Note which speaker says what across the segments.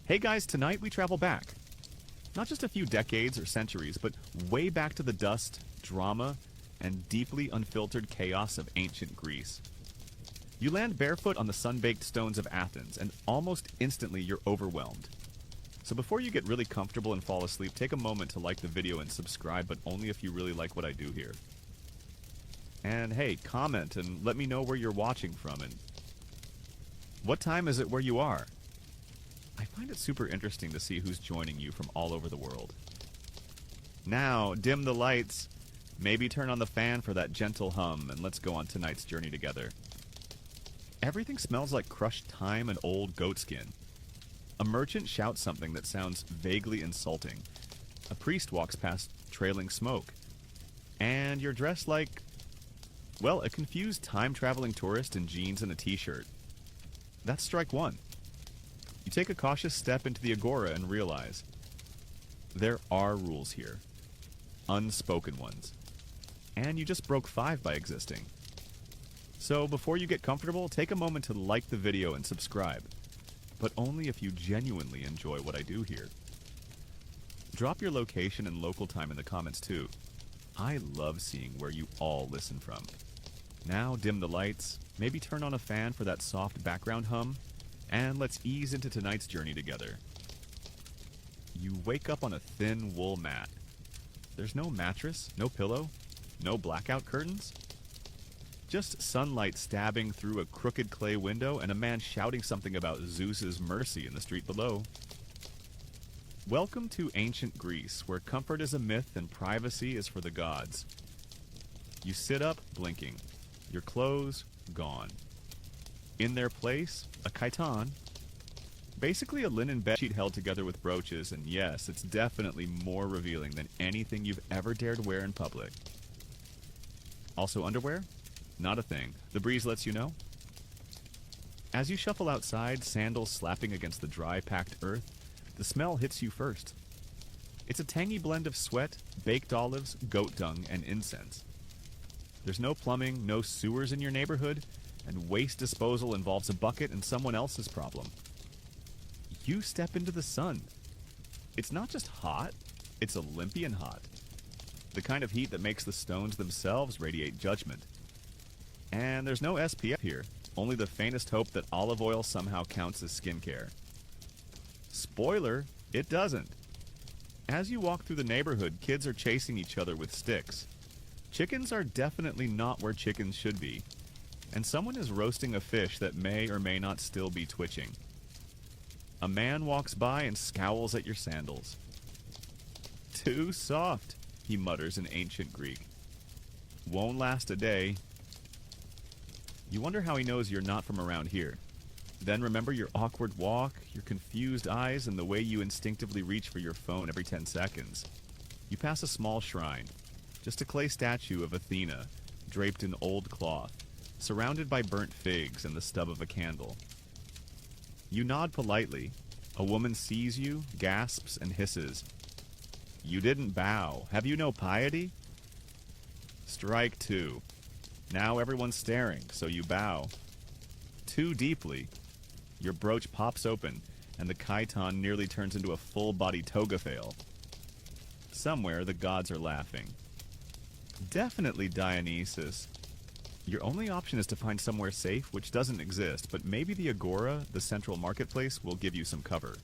Speaker 1: Hey guys, tonight we travel back. Not just a few decades or centuries, but way back to the dust, drama, and deeply unfiltered chaos of ancient Greece. You land barefoot on the sun-baked stones of Athens, and almost instantly you're overwhelmed. So before you get really comfortable and fall asleep, take a moment to like the video and subscribe, but only if you really like what I do here. And hey, comment and let me know where you're watching from and what time is it where you are? I find it super interesting to see who's joining you from all over the world. Now, dim the lights, maybe turn on the fan for that gentle hum, and let's go on tonight's journey together. Everything smells like crushed thyme and old goatskin. A merchant shouts something that sounds vaguely insulting. A priest walks past trailing smoke. And you're dressed like, well, a confused time-traveling tourist in jeans and a t-shirt. That's strike one. You take a cautious step into the agora and realize there are rules here. Unspoken ones. And you just broke 5 by existing. So before you get comfortable, take a moment to like the video and subscribe. But only if you genuinely enjoy what I do here. Drop your location and local time in the comments too. I love seeing where you all listen from. Now dim the lights, maybe turn on a fan for that soft background hum, and let's ease into tonight's journey together. You wake up on a thin wool mat. There's no mattress, no pillow, no blackout curtains. Just sunlight stabbing through a crooked clay window and a man shouting something about Zeus's mercy in the street below. Welcome to ancient Greece, where comfort is a myth and privacy is for the gods. You sit up, blinking. Your clothes, gone. In their place, a chiton. Basically a linen bedsheet held together with brooches, and yes, it's definitely more revealing than anything you've ever dared wear in public. Also underwear? Not a thing. The breeze lets you know. As you shuffle outside, sandals slapping against the dry, packed earth, the smell hits you first. It's a tangy blend of sweat, baked olives, goat dung, and incense. There's no plumbing, no sewers in your neighborhood, and waste disposal involves a bucket and someone else's problem. You step into the sun. It's not just hot, it's Olympian hot. The kind of heat that makes the stones themselves radiate judgment. And there's no SPF here, only the faintest hope that olive oil somehow counts as skincare. Spoiler, it doesn't. As you walk through the neighborhood, kids are chasing each other with sticks. Chickens are definitely not where chickens should be, and someone is roasting a fish that may or may not still be twitching. A man walks by and scowls at your sandals. Too soft, he mutters in ancient Greek. Won't last a day. You wonder how he knows you're not from around here. Then remember your awkward walk, your confused eyes, and the way you instinctively reach for your phone every 10 seconds. You pass a small shrine. Just a clay statue of Athena, draped in old cloth, surrounded by burnt figs and the stub of a candle. You nod politely. A woman sees you, gasps, and hisses. You didn't bow. Have you no piety? Strike 2. Now everyone's staring, so you bow. Too deeply. Your brooch pops open, and the chiton nearly turns into a full-body toga fail. Somewhere the gods are laughing. Definitely Dionysus. Your only option is to find somewhere safe, which doesn't exist, but maybe the agora, the central marketplace, will give you some cover.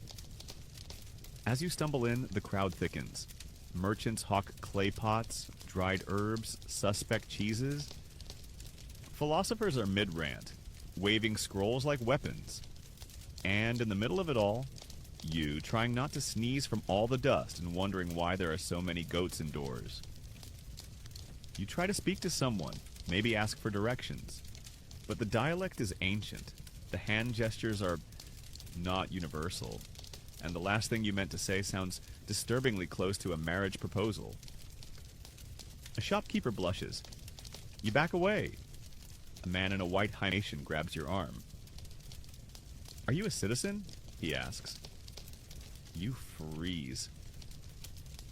Speaker 1: As you stumble in, the crowd thickens. Merchants hawk clay pots, dried herbs, suspect cheeses. Philosophers are mid-rant, waving scrolls like weapons. And in the middle of it all, you, trying not to sneeze from all the dust and wondering why there are so many goats indoors. You try to speak to someone, maybe ask for directions. But the dialect is ancient. The hand gestures are not universal. And the last thing you meant to say sounds disturbingly close to a marriage proposal. A shopkeeper blushes. You back away. A man in a white himation grabs your arm. Are you a citizen? He asks. You freeze.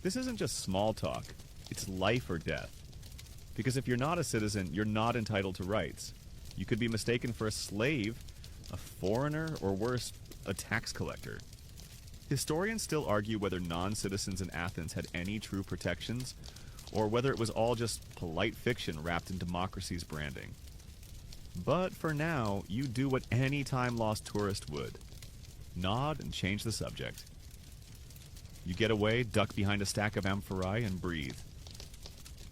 Speaker 1: This isn't just small talk. It's life or death. Because if you're not a citizen, you're not entitled to rights. You could be mistaken for a slave, a foreigner, or worse, a tax collector. Historians still argue whether non-citizens in Athens had any true protections, or whether it was all just polite fiction wrapped in democracy's branding. But for now, you do what any time-lost tourist would. Nod and change the subject. You get away, duck behind a stack of amphorae, and breathe.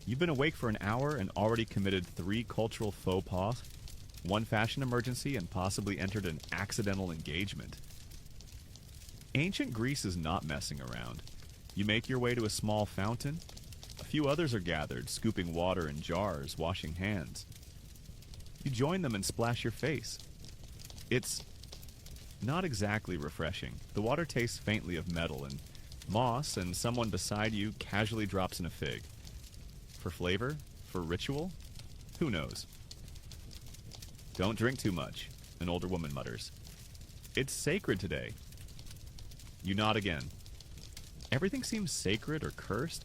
Speaker 1: You've been awake for an hour and already committed 3 cultural faux pas, 1 fashion emergency, and possibly entered an accidental engagement. Ancient Greece is not messing around. You make your way to a small fountain. A few others are gathered, scooping water in jars, washing hands. You join them and splash your face. It's not exactly refreshing. The water tastes faintly of metal and moss, and someone beside you casually drops in a fig. For flavor? For ritual? Who knows? Don't drink too much, an older woman mutters. It's sacred today. You nod again. Everything seems sacred or cursed,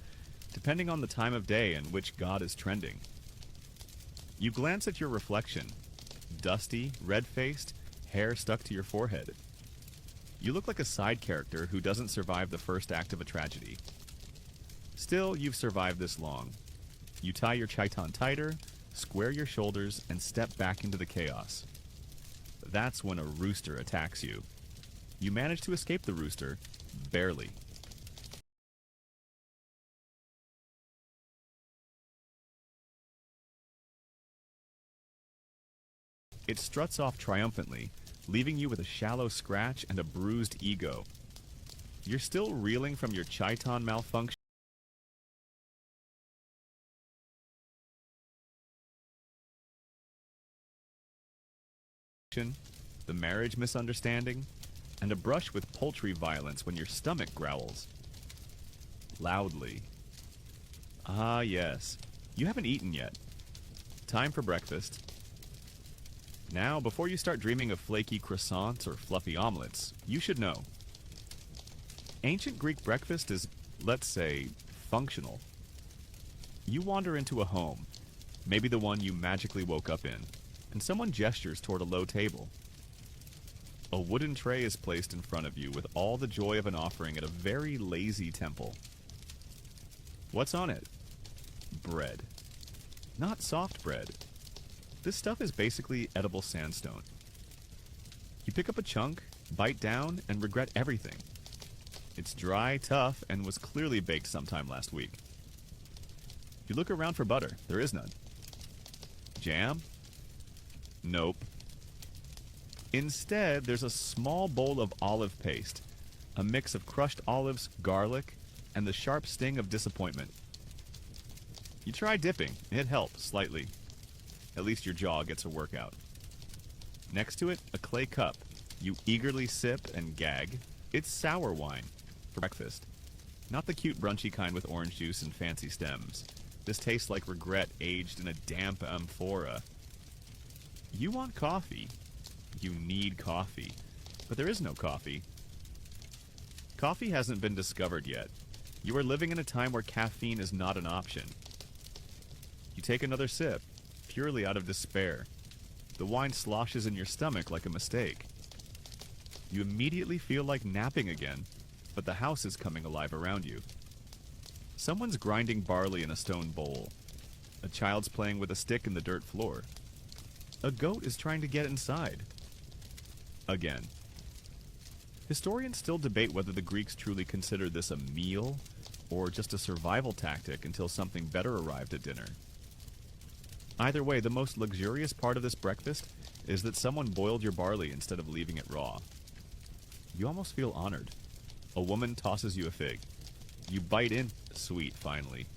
Speaker 1: depending on the time of day and which god is trending. You glance at your reflection. Dusty, red-faced, hair stuck to your forehead. You look like a side character who doesn't survive the first act of a tragedy. Still, you've survived this long. You tie your chiton tighter, square your shoulders, and step back into the chaos. That's when a rooster attacks you. You manage to escape the rooster, barely. It struts off triumphantly, leaving you with a shallow scratch and a bruised ego. You're still reeling from your chiton malfunction, the marriage misunderstanding, and a brush with poultry violence when your stomach growls. Loudly. Ah, yes. You haven't eaten yet. Time for breakfast. Now, before you start dreaming of flaky croissants or fluffy omelets, you should know. Ancient Greek breakfast is, let's say, functional. You wander into a home, maybe the one you magically woke up in, and someone gestures toward a low table. A wooden tray is placed in front of you with all the joy of an offering at a very lazy temple. What's on it? Bread. Not soft bread. This stuff is basically edible sandstone. You pick up a chunk, bite down, and regret everything. It's dry, tough, and was clearly baked sometime last week. You look around for butter. There is none. Jam? Nope. Instead, there's a small bowl of olive paste, a mix of crushed olives, garlic, and the sharp sting of disappointment. You try dipping. It helps, slightly. At least your jaw gets a workout. Next to it, a clay cup. You eagerly sip and gag. It's sour wine for breakfast. Not the cute brunchy kind with orange juice and fancy stems. This tastes like regret aged in a damp amphora. You want coffee. You need coffee. But there is no coffee. Coffee hasn't been discovered yet. You are living in a time where caffeine is not an option. You take another sip, purely out of despair. The wine sloshes in your stomach like a mistake. You immediately feel like napping again, but the house is coming alive around you. Someone's grinding barley in a stone bowl. A child's playing with a stick in the dirt floor. A goat is trying to get inside. Again. Historians still debate whether the Greeks truly considered this a meal or just a survival tactic until something better arrived at dinner. Either way, the most luxurious part of this breakfast is that someone boiled your barley instead of leaving it raw. You almost feel honored. A woman tosses you a fig. You bite in, sweet, finally.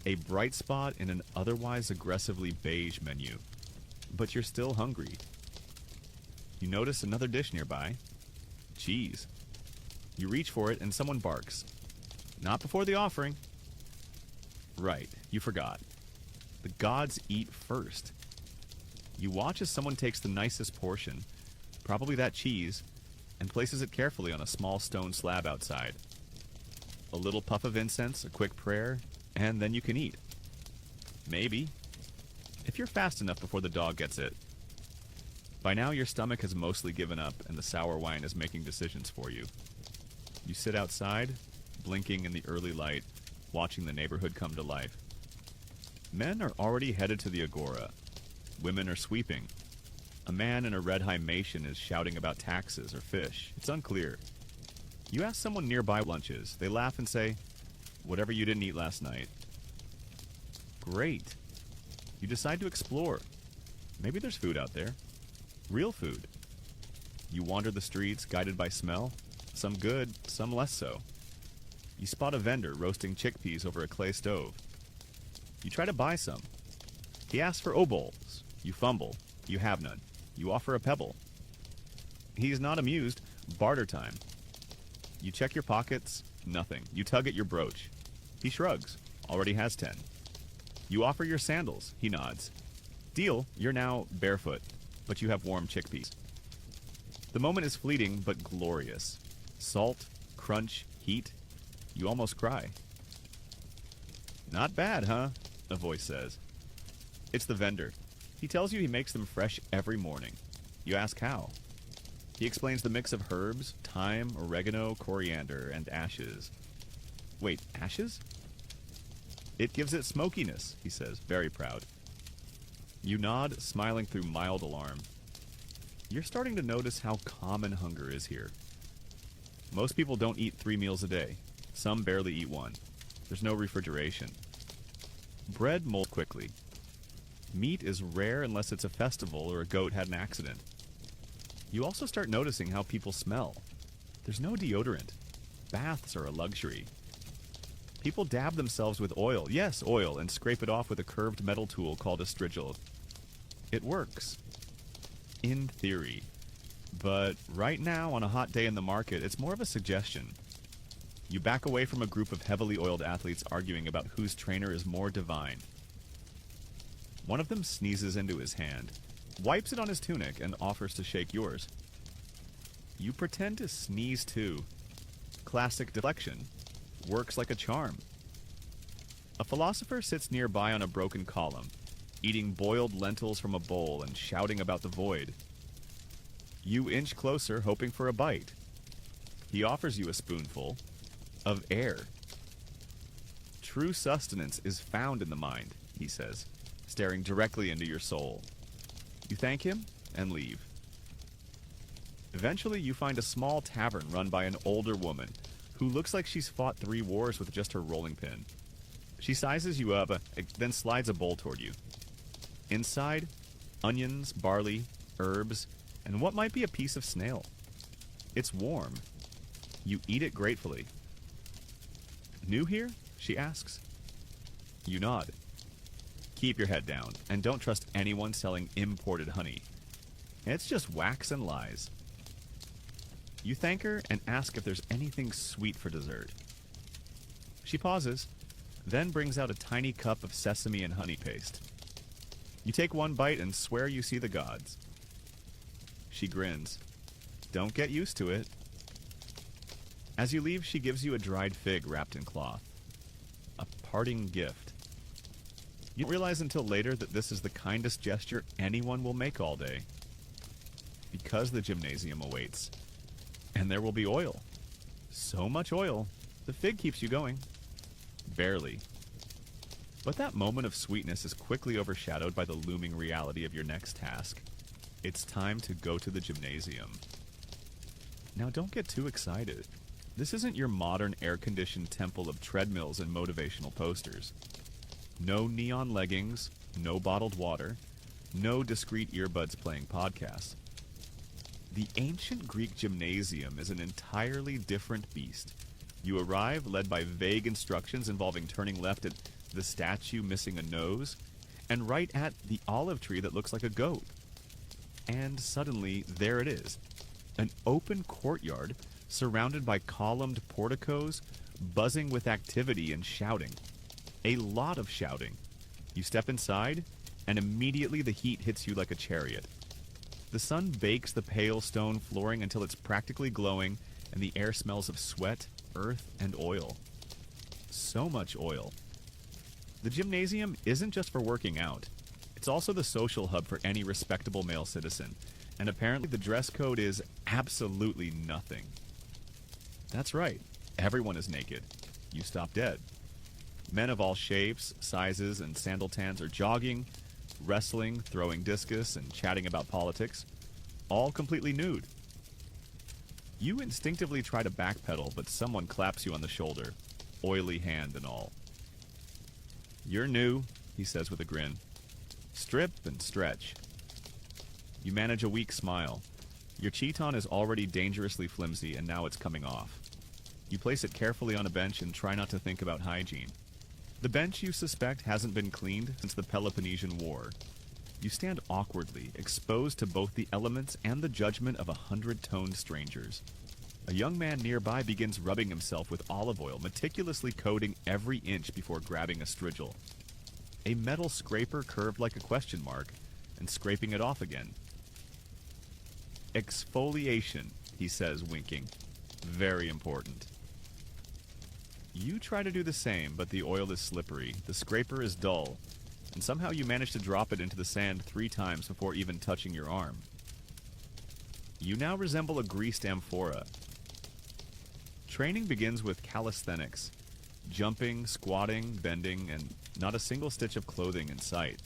Speaker 1: A bright spot in an otherwise aggressively beige menu. But you're still hungry. You notice another dish nearby. Cheese. You reach for it and someone barks. Not before the offering. Right, you forgot. The gods eat first. You watch as someone takes the nicest portion, probably that cheese, and places it carefully on a small stone slab outside. A little puff of incense, a quick prayer, and then you can eat. Maybe. If you're fast enough before the dog gets it. By now your stomach has mostly given up and the sour wine is making decisions for you. You sit outside, blinking in the early light, watching the neighborhood come to life. Men are already headed to the agora. Women are sweeping. A man in a red hymation is shouting about taxes or fish. It's unclear. You ask someone nearby what lunch is. They laugh and say, "Whatever you didn't eat last night." Great. You decide to explore. Maybe there's food out there. Real food. You wander the streets, guided by smell. Some good, some less so. You spot a vendor roasting chickpeas over a clay stove. You try to buy some. He asks for obols. You fumble. You have none. You offer a pebble. He's not amused. Barter time. You check your pockets. Nothing. You tug at your brooch. He shrugs. Already has 10. You offer your sandals. He nods. Deal. You're now barefoot, but you have warm chickpeas. The moment is fleeting, but glorious. Salt, crunch, heat. You almost cry. "Not bad, huh?" a voice says. It's the vendor. He tells you he makes them fresh every morning. You ask how. He explains the mix of herbs, thyme, oregano, coriander, and ashes. Wait, ashes? It gives it smokiness, he says, very proud. You nod, smiling through mild alarm. You're starting to notice how common hunger is here. Most people don't eat 3 meals a day. Some barely eat one. There's no refrigeration. Bread molds quickly. Meat is rare unless it's a festival or a goat had an accident. You also start noticing how people smell. There's no deodorant. Baths are a luxury. People dab themselves with oil, yes, oil, and scrape it off with a curved metal tool called a strigil. It works. In theory. But right now, on a hot day in the market, it's more of a suggestion. You back away from a group of heavily oiled athletes arguing about whose trainer is more divine. One of them sneezes into his hand, wipes it on his tunic, and offers to shake yours. You pretend to sneeze too. Classic deflection. Works like a charm. A philosopher sits nearby on a broken column, eating boiled lentils from a bowl and shouting about the void. You inch closer, hoping for a bite. He offers you a spoonful of air. True sustenance is found in the mind, he says, staring directly into your soul. You thank him and leave. Eventually, you find a small tavern run by an older woman who looks like she's fought 3 wars with just her rolling pin. She sizes you up, then slides a bowl toward you. Inside, onions, barley, herbs, and what might be a piece of snail. It's warm. You eat it gratefully. New here? She asks. You nod. Keep your head down, and don't trust anyone selling imported honey. It's just wax and lies. You thank her and ask if there's anything sweet for dessert. She pauses, then brings out a tiny cup of sesame and honey paste. You take one bite and swear you see the gods. She grins. Don't get used to it. As you leave, she gives you a dried fig wrapped in cloth. A parting gift. You don't realize until later that this is the kindest gesture anyone will make all day. Because the gymnasium awaits. And there will be oil. So much oil, the fig keeps you going. Barely. But that moment of sweetness is quickly overshadowed by the looming reality of your next task. It's time to go to the gymnasium. Now don't get too excited. This isn't your modern air-conditioned temple of treadmills and motivational posters. No neon leggings, no bottled water, no discreet earbuds playing podcasts. The ancient Greek gymnasium is an entirely different beast. You arrive led by vague instructions involving turning left at the statue missing a nose, and right at the olive tree that looks like a goat. And suddenly, there it is. An open courtyard surrounded by columned porticos, buzzing with activity and shouting. A lot of shouting. You step inside, and immediately the heat hits you like a chariot. The sun bakes the pale stone flooring until it's practically glowing, and the air smells of sweat, earth, and oil. So much oil. The gymnasium isn't just for working out. It's also the social hub for any respectable male citizen, and apparently the dress code is absolutely nothing. That's right. Everyone is naked. You stop dead. Men of all shapes, sizes, and sandal tans are jogging, wrestling, throwing discus, and chatting about politics, all completely nude. You instinctively try to backpedal, but someone claps you on the shoulder, oily hand and all. "You're new," he says with a grin. "Strip and stretch." You manage a weak smile. Your chiton is already dangerously flimsy, and now it's coming off. You place it carefully on a bench and try not to think about hygiene. The bench, you suspect, hasn't been cleaned since the Peloponnesian War. You stand awkwardly, exposed to both the elements and the judgment of 100-toned strangers. A young man nearby begins rubbing himself with olive oil, meticulously coating every inch before grabbing a strigil. A metal scraper curved like a question mark, and scraping it off again. "Exfoliation," he says, winking. "Very important." You try to do the same, but the oil is slippery, the scraper is dull, and somehow you manage to drop it into the sand 3 times before even touching your arm. You now resemble a greased amphora. Training begins with calisthenics, jumping, squatting, bending, and not a single stitch of clothing in sight.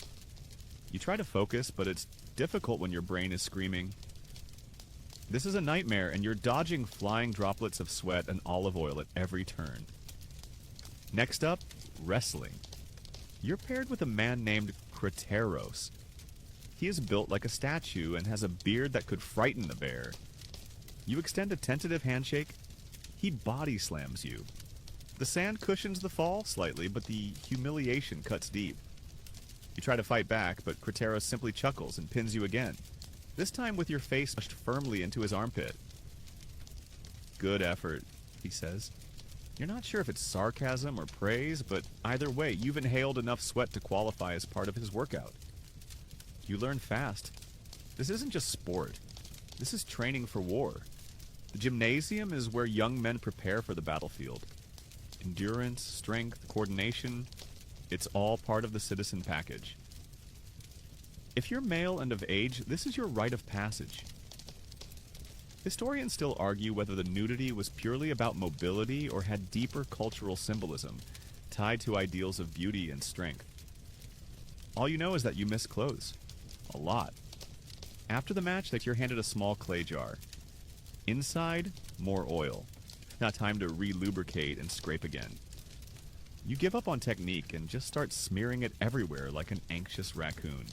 Speaker 1: You try to focus, but it's difficult when your brain is screaming. This is a nightmare, and you're dodging flying droplets of sweat and olive oil at every turn. Next up, wrestling. You're paired with a man named Crateros. He is built like a statue and has a beard that could frighten the bear. You extend a tentative handshake. He body slams you. The sand cushions the fall slightly, but the humiliation cuts deep. You try to fight back, but Crateros simply chuckles and pins you again, this time with your face pushed firmly into his armpit. "Good effort," he says. You're not sure if it's sarcasm or praise, but either way, you've inhaled enough sweat to qualify as part of his workout. You learn fast. This isn't just sport. This is training for war. The gymnasium is where young men prepare for the battlefield. Endurance, strength, coordination, it's all part of the citizen package. If you're male and of age, this is your rite of passage. Historians still argue whether the nudity was purely about mobility or had deeper cultural symbolism, tied to ideals of beauty and strength. All you know is that you miss clothes. A lot. After the match, you're handed a small clay jar. Inside, more oil. Now time to re-lubricate and scrape again. You give up on technique and just start smearing it everywhere like an anxious raccoon.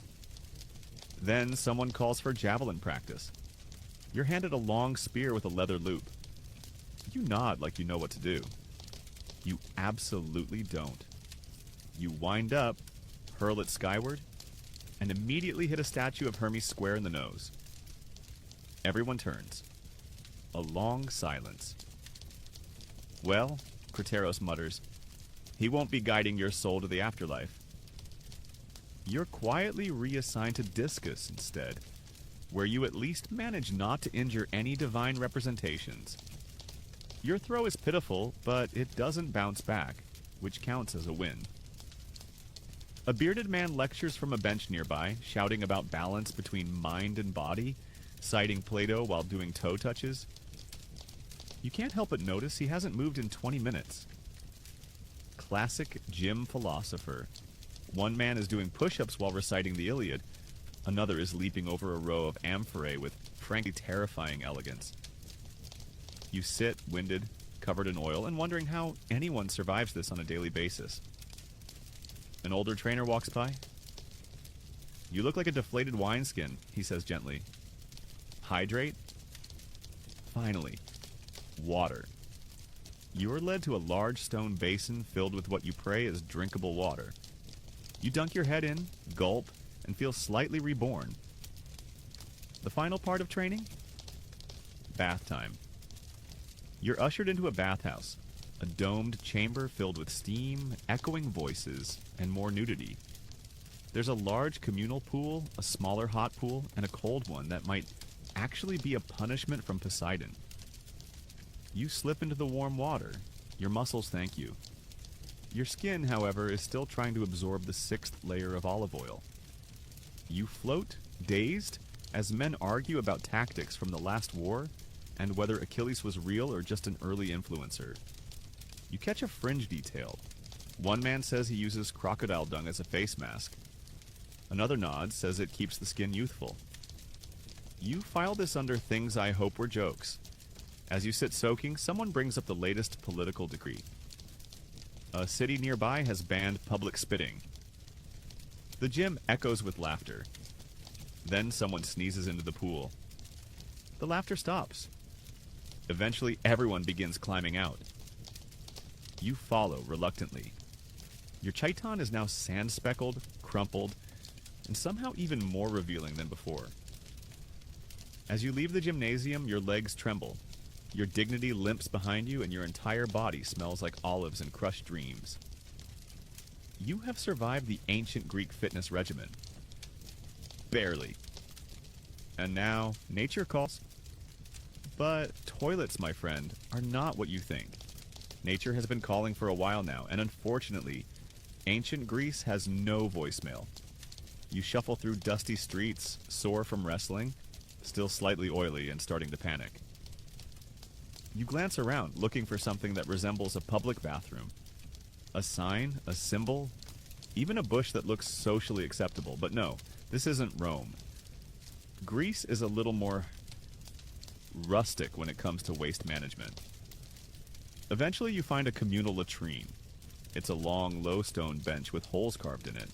Speaker 1: Then someone calls for javelin practice. You're handed a long spear with a leather loop. You nod like you know what to do. You absolutely don't. You wind up, hurl it skyward, and immediately hit a statue of Hermes square in the nose. Everyone turns. A long silence. "Well," Crateros mutters, "he won't be guiding your soul to the afterlife." You're quietly reassigned to discus instead, where you at least manage not to injure any divine representations. Your throw is pitiful, but it doesn't bounce back, which counts as a win. A bearded man lectures from a bench nearby, shouting about balance between mind and body, citing Plato while doing toe touches. You can't help but notice he hasn't moved in 20 minutes. Classic gym philosopher. One man is doing push-ups while reciting the Iliad. Another is leaping over a row of amphorae with frankly terrifying elegance. You sit, winded, covered in oil, and wondering how anyone survives this on a daily basis. An older trainer walks by. "You look like a deflated wineskin," he says gently. "Hydrate?" Finally, water. You are led to a large stone basin filled with what you pray is drinkable water. You dunk your head in, gulp, and feel slightly reborn. The final part of training? Bath time. You're ushered into a bathhouse, a domed chamber filled with steam, echoing voices, and more nudity. There's a large communal pool, a smaller hot pool, and a cold one that might actually be a punishment from Poseidon. You slip into the warm water. Your muscles thank you. Your skin, however, is still trying to absorb the 6th layer of olive oil. You float, dazed, as men argue about tactics from the last war, and whether Achilles was real or just an early influencer. You catch a fringe detail. One man says he uses crocodile dung as a face mask. Another nods, says it keeps the skin youthful. You file this under things I hope were jokes. As you sit soaking, someone brings up the latest political decree. A city nearby has banned public spitting. The gym echoes with laughter. Then someone sneezes into the pool. The laughter stops. Eventually, everyone begins climbing out. You follow reluctantly. Your chiton is now sand-speckled, crumpled, and somehow even more revealing than before. As you leave the gymnasium, your legs tremble. Your dignity limps behind you, and your entire body smells like olives and crushed dreams. You have survived the ancient Greek fitness regimen. Barely. And now, nature calls. But toilets, my friend, are not what you think. Nature has been calling for a while now, and unfortunately, ancient Greece has no voicemail. You shuffle through dusty streets, sore from wrestling, still slightly oily and starting to panic. You glance around, looking for something that resembles a public bathroom. A sign, a symbol, even a bush that looks socially acceptable. But no, this isn't Rome. Greece is a little more rustic when it comes to waste management. Eventually you find a communal latrine. It's a long, low stone bench with holes carved in it.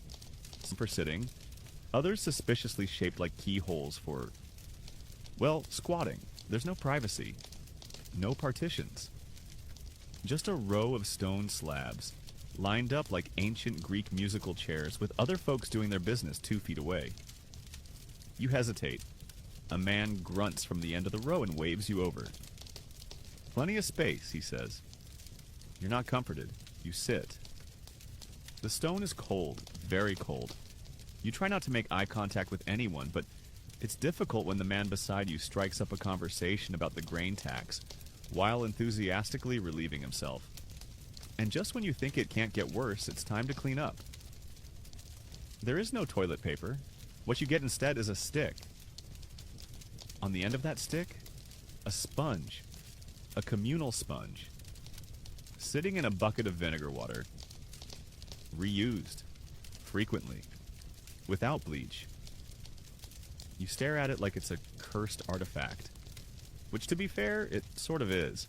Speaker 1: Some for sitting, others suspiciously shaped like keyholes for, well, squatting. There's no privacy. No partitions. Just a row of stone slabs, lined up like ancient Greek musical chairs with other folks doing their business 2 feet away. You hesitate. A man grunts from the end of the row and waves you over. Plenty of space, he says. You're not comforted. You sit. The stone is cold, very cold. You try not to make eye contact with anyone, but it's difficult when the man beside you strikes up a conversation about the grain tax, while enthusiastically relieving himself. And just when you think it can't get worse, it's time to clean up. There is no toilet paper. What you get instead is a stick. On the end of that stick, a sponge. A communal sponge. Sitting in a bucket of vinegar water. Reused. Frequently. Without bleach. You stare at it like it's a cursed artifact. Which, to be fair, it sort of is.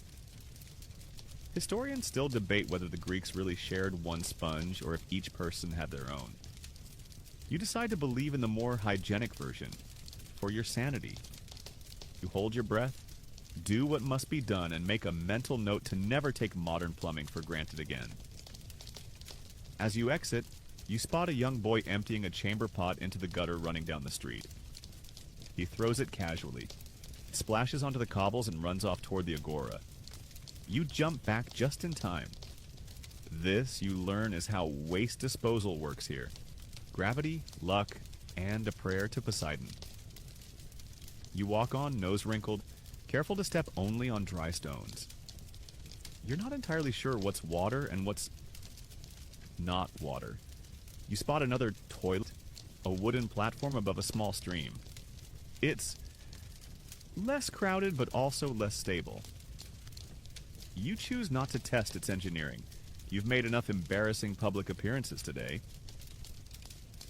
Speaker 1: Historians still debate whether the Greeks really shared one sponge or if each person had their own. You decide to believe in the more hygienic version, for your sanity. You hold your breath, do what must be done, and make a mental note to never take modern plumbing for granted again. As you exit, you spot a young boy emptying a chamber pot into the gutter running down the street. He throws it casually, splashes onto the cobbles, and runs off toward the agora. You jump back just in time. This, you learn, is how waste disposal works here. Gravity, luck, and a prayer to Poseidon. You walk on, nose wrinkled, careful to step only on dry stones. You're not entirely sure what's water and what's not water. You spot another toilet, a wooden platform above a small stream. It's less crowded, but also less stable. You choose not to test its engineering. You've made enough embarrassing public appearances today.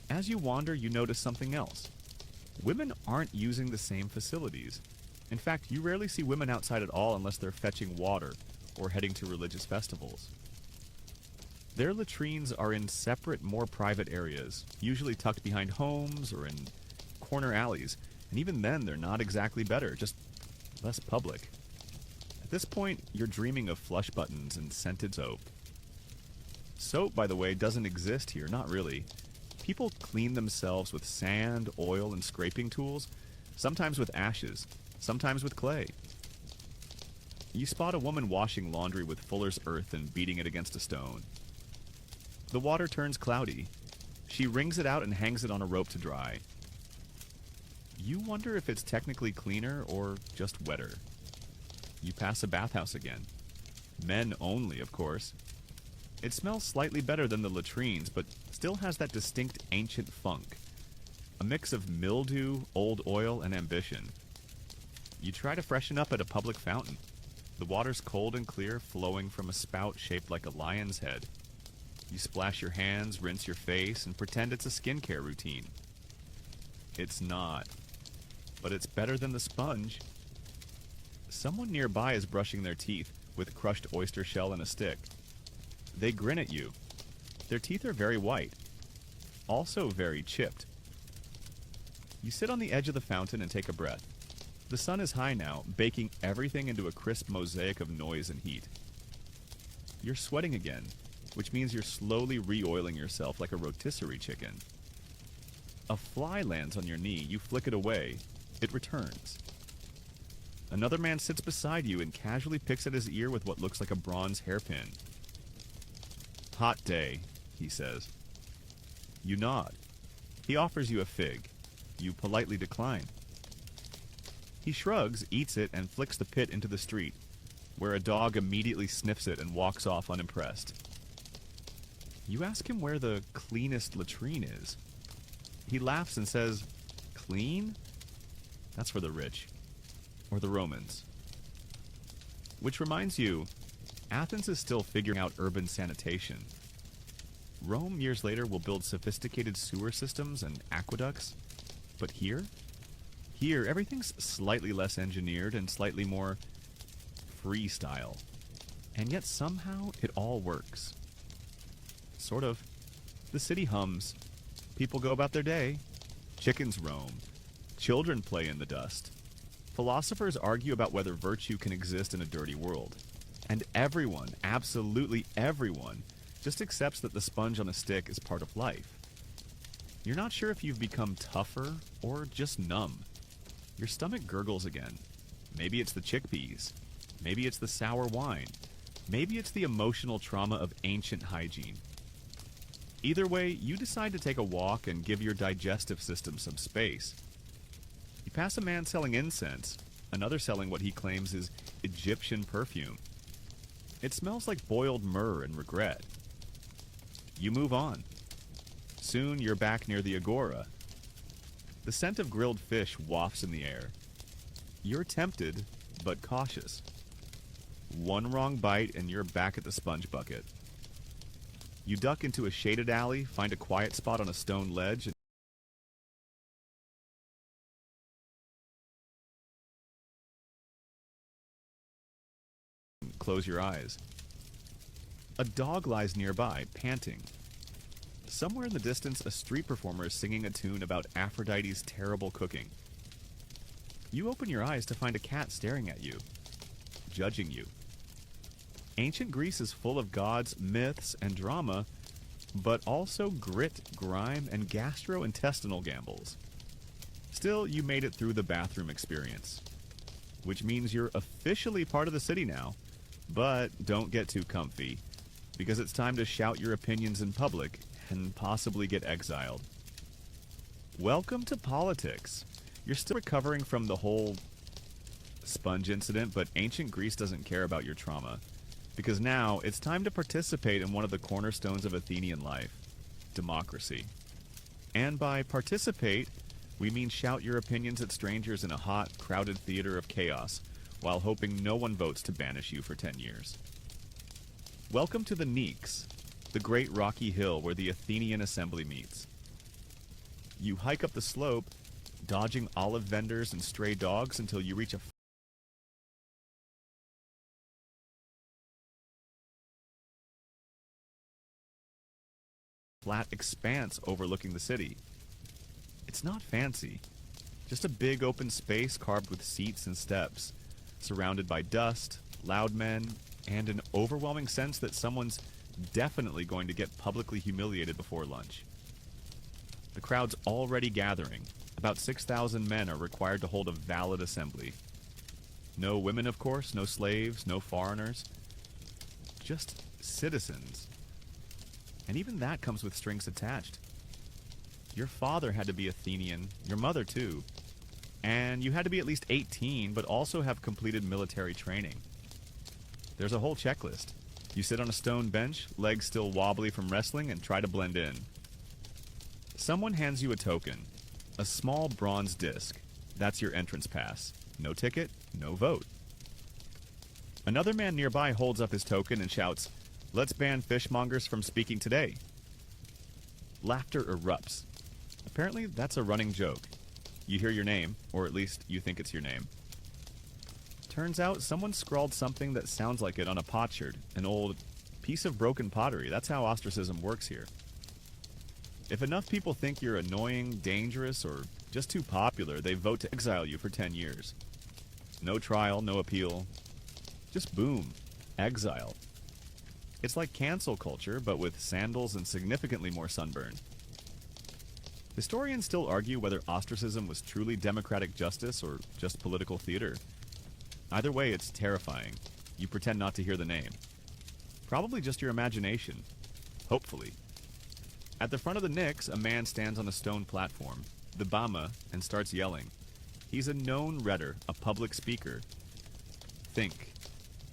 Speaker 1: As you wander, you notice something else. Women aren't using the same facilities. In fact, you rarely see women outside at all unless they're fetching water or heading to religious festivals. Their latrines are in separate, more private areas, usually tucked behind homes or in corner alleys, and even then they're not exactly better, just less public. At this point, you're dreaming of flush buttons and scented soap. Soap, by the way, doesn't exist here, not really. People clean themselves with sand, oil, and scraping tools, sometimes with ashes, sometimes with clay. You spot a woman washing laundry with fuller's earth and beating it against a stone. The water turns cloudy. She wrings it out and hangs it on a rope to dry. You wonder if it's technically cleaner or just wetter. You pass a bathhouse again. Men only, of course. It smells slightly better than the latrines, but still has that distinct ancient funk. A mix of mildew, old oil, and ambition. You try to freshen up at a public fountain. The water's cold and clear, flowing from a spout shaped like a lion's head. You splash your hands, rinse your face, and pretend it's a skincare routine. It's not. But it's better than the sponge. Someone nearby is brushing their teeth with crushed oyster shell and a stick. They grin at you. Their teeth are very white, also very chipped. You sit on the edge of the fountain and take a breath. The sun is high now, baking everything into a crisp mosaic of noise and heat. You're sweating again, which means you're slowly re-oiling yourself like a rotisserie chicken. A fly lands on your knee. You flick it away. It returns. Another man sits beside you and casually picks at his ear with what looks like a bronze hairpin. "Hot day," he says. You nod. He offers you a fig. You politely decline. He shrugs, eats it, and flicks the pit into the street, where a dog immediately sniffs it and walks off unimpressed. You ask him where the cleanest latrine is. He laughs and says, "Clean? That's for the rich. Or the Romans." Which reminds you, Athens is still figuring out urban sanitation. Rome, years later, will build sophisticated sewer systems and aqueducts. But here, everything's slightly less engineered and slightly more freestyle. And yet somehow it all works. Sort of. The city hums. People go about their day. Chickens roam. Children play in the dust. Philosophers argue about whether virtue can exist in a dirty world. And everyone, absolutely everyone, just accepts that the sponge on a stick is part of life. You're not sure if you've become tougher or just numb. Your stomach gurgles again. Maybe it's the chickpeas. Maybe it's the sour wine. Maybe it's the emotional trauma of ancient hygiene. Either way, you decide to take a walk and give your digestive system some space. You pass a man selling incense, another selling what he claims is Egyptian perfume. It smells like boiled myrrh and regret. You move on. Soon you're back near the agora. The scent of grilled fish wafts in the air. You're tempted, but cautious. One wrong bite and you're back at the sponge bucket. You duck into a shaded alley, find a quiet spot on a stone ledge, and close your eyes. A dog lies nearby, panting. Somewhere in the distance, a street performer is singing a tune about Aphrodite's terrible cooking. You open your eyes to find a cat staring at you, judging you. Ancient Greece is full of gods, myths, and drama, but also grit, grime, and gastrointestinal gambles. Still, you made it through the bathroom experience, which means you're officially part of the city now. But don't get too comfy, because it's time to shout your opinions in public and possibly get exiled. Welcome to politics. You're still recovering from the whole sponge incident, but ancient Greece doesn't care about your trauma, because now it's time to participate in one of the cornerstones of Athenian life, democracy. And by participate, we mean shout your opinions at strangers in a hot, crowded theater of chaos, while hoping no one votes to banish you for 10 years. Welcome to the Neeks, the great rocky hill where the Athenian assembly meets. You hike up the slope, dodging olive vendors and stray dogs until you reach a flat expanse overlooking the city. It's not fancy, just a big open space carved with seats and steps, surrounded by dust, loud men, and an overwhelming sense that someone's definitely going to get publicly humiliated before lunch. The crowd's already gathering. About 6,000 men are required to hold a valid assembly. No women, of course, no slaves, no foreigners. Just citizens. And even that comes with strings attached. Your father had to be Athenian, your mother too. And you had to be at least 18, but also have completed military training. There's a whole checklist. You sit on a stone bench, legs still wobbly from wrestling, and try to blend in. Someone hands you a token, a small bronze disc. That's your entrance pass. No ticket, no vote. Another man nearby holds up his token and shouts, "Let's ban fishmongers from speaking today." Laughter erupts. Apparently, that's a running joke. You hear your name, or at least you think it's your name. Turns out someone scrawled something that sounds like it on a potsherd, an old piece of broken pottery. That's how ostracism works here. If enough people think you're annoying, dangerous, or just too popular, they vote to exile you for 10 years. No trial, no appeal. Just boom, exile. It's like cancel culture, but with sandals and significantly more sunburn. Historians still argue whether ostracism was truly democratic justice or just political theater. Either way, it's terrifying. You pretend not to hear the name. Probably just your imagination. Hopefully. At the front of the Knicks, a man stands on a stone platform, the Bama, and starts yelling. He's a known rhetor, a public speaker. Think.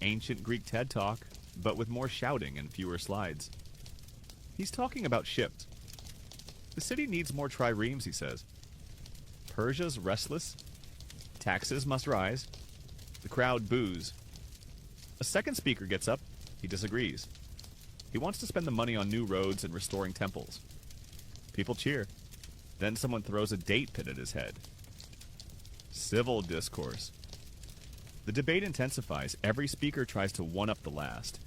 Speaker 1: Ancient Greek TED Talk, but with more shouting and fewer slides. He's talking about ships. The city needs more triremes, he says. Persia's restless. Taxes must rise. The crowd boos. A second speaker gets up. He disagrees. He wants to spend the money on new roads and restoring temples. People cheer. Then someone throws a date pin at his head. Civil discourse. The debate intensifies. Every speaker tries to one-up the last.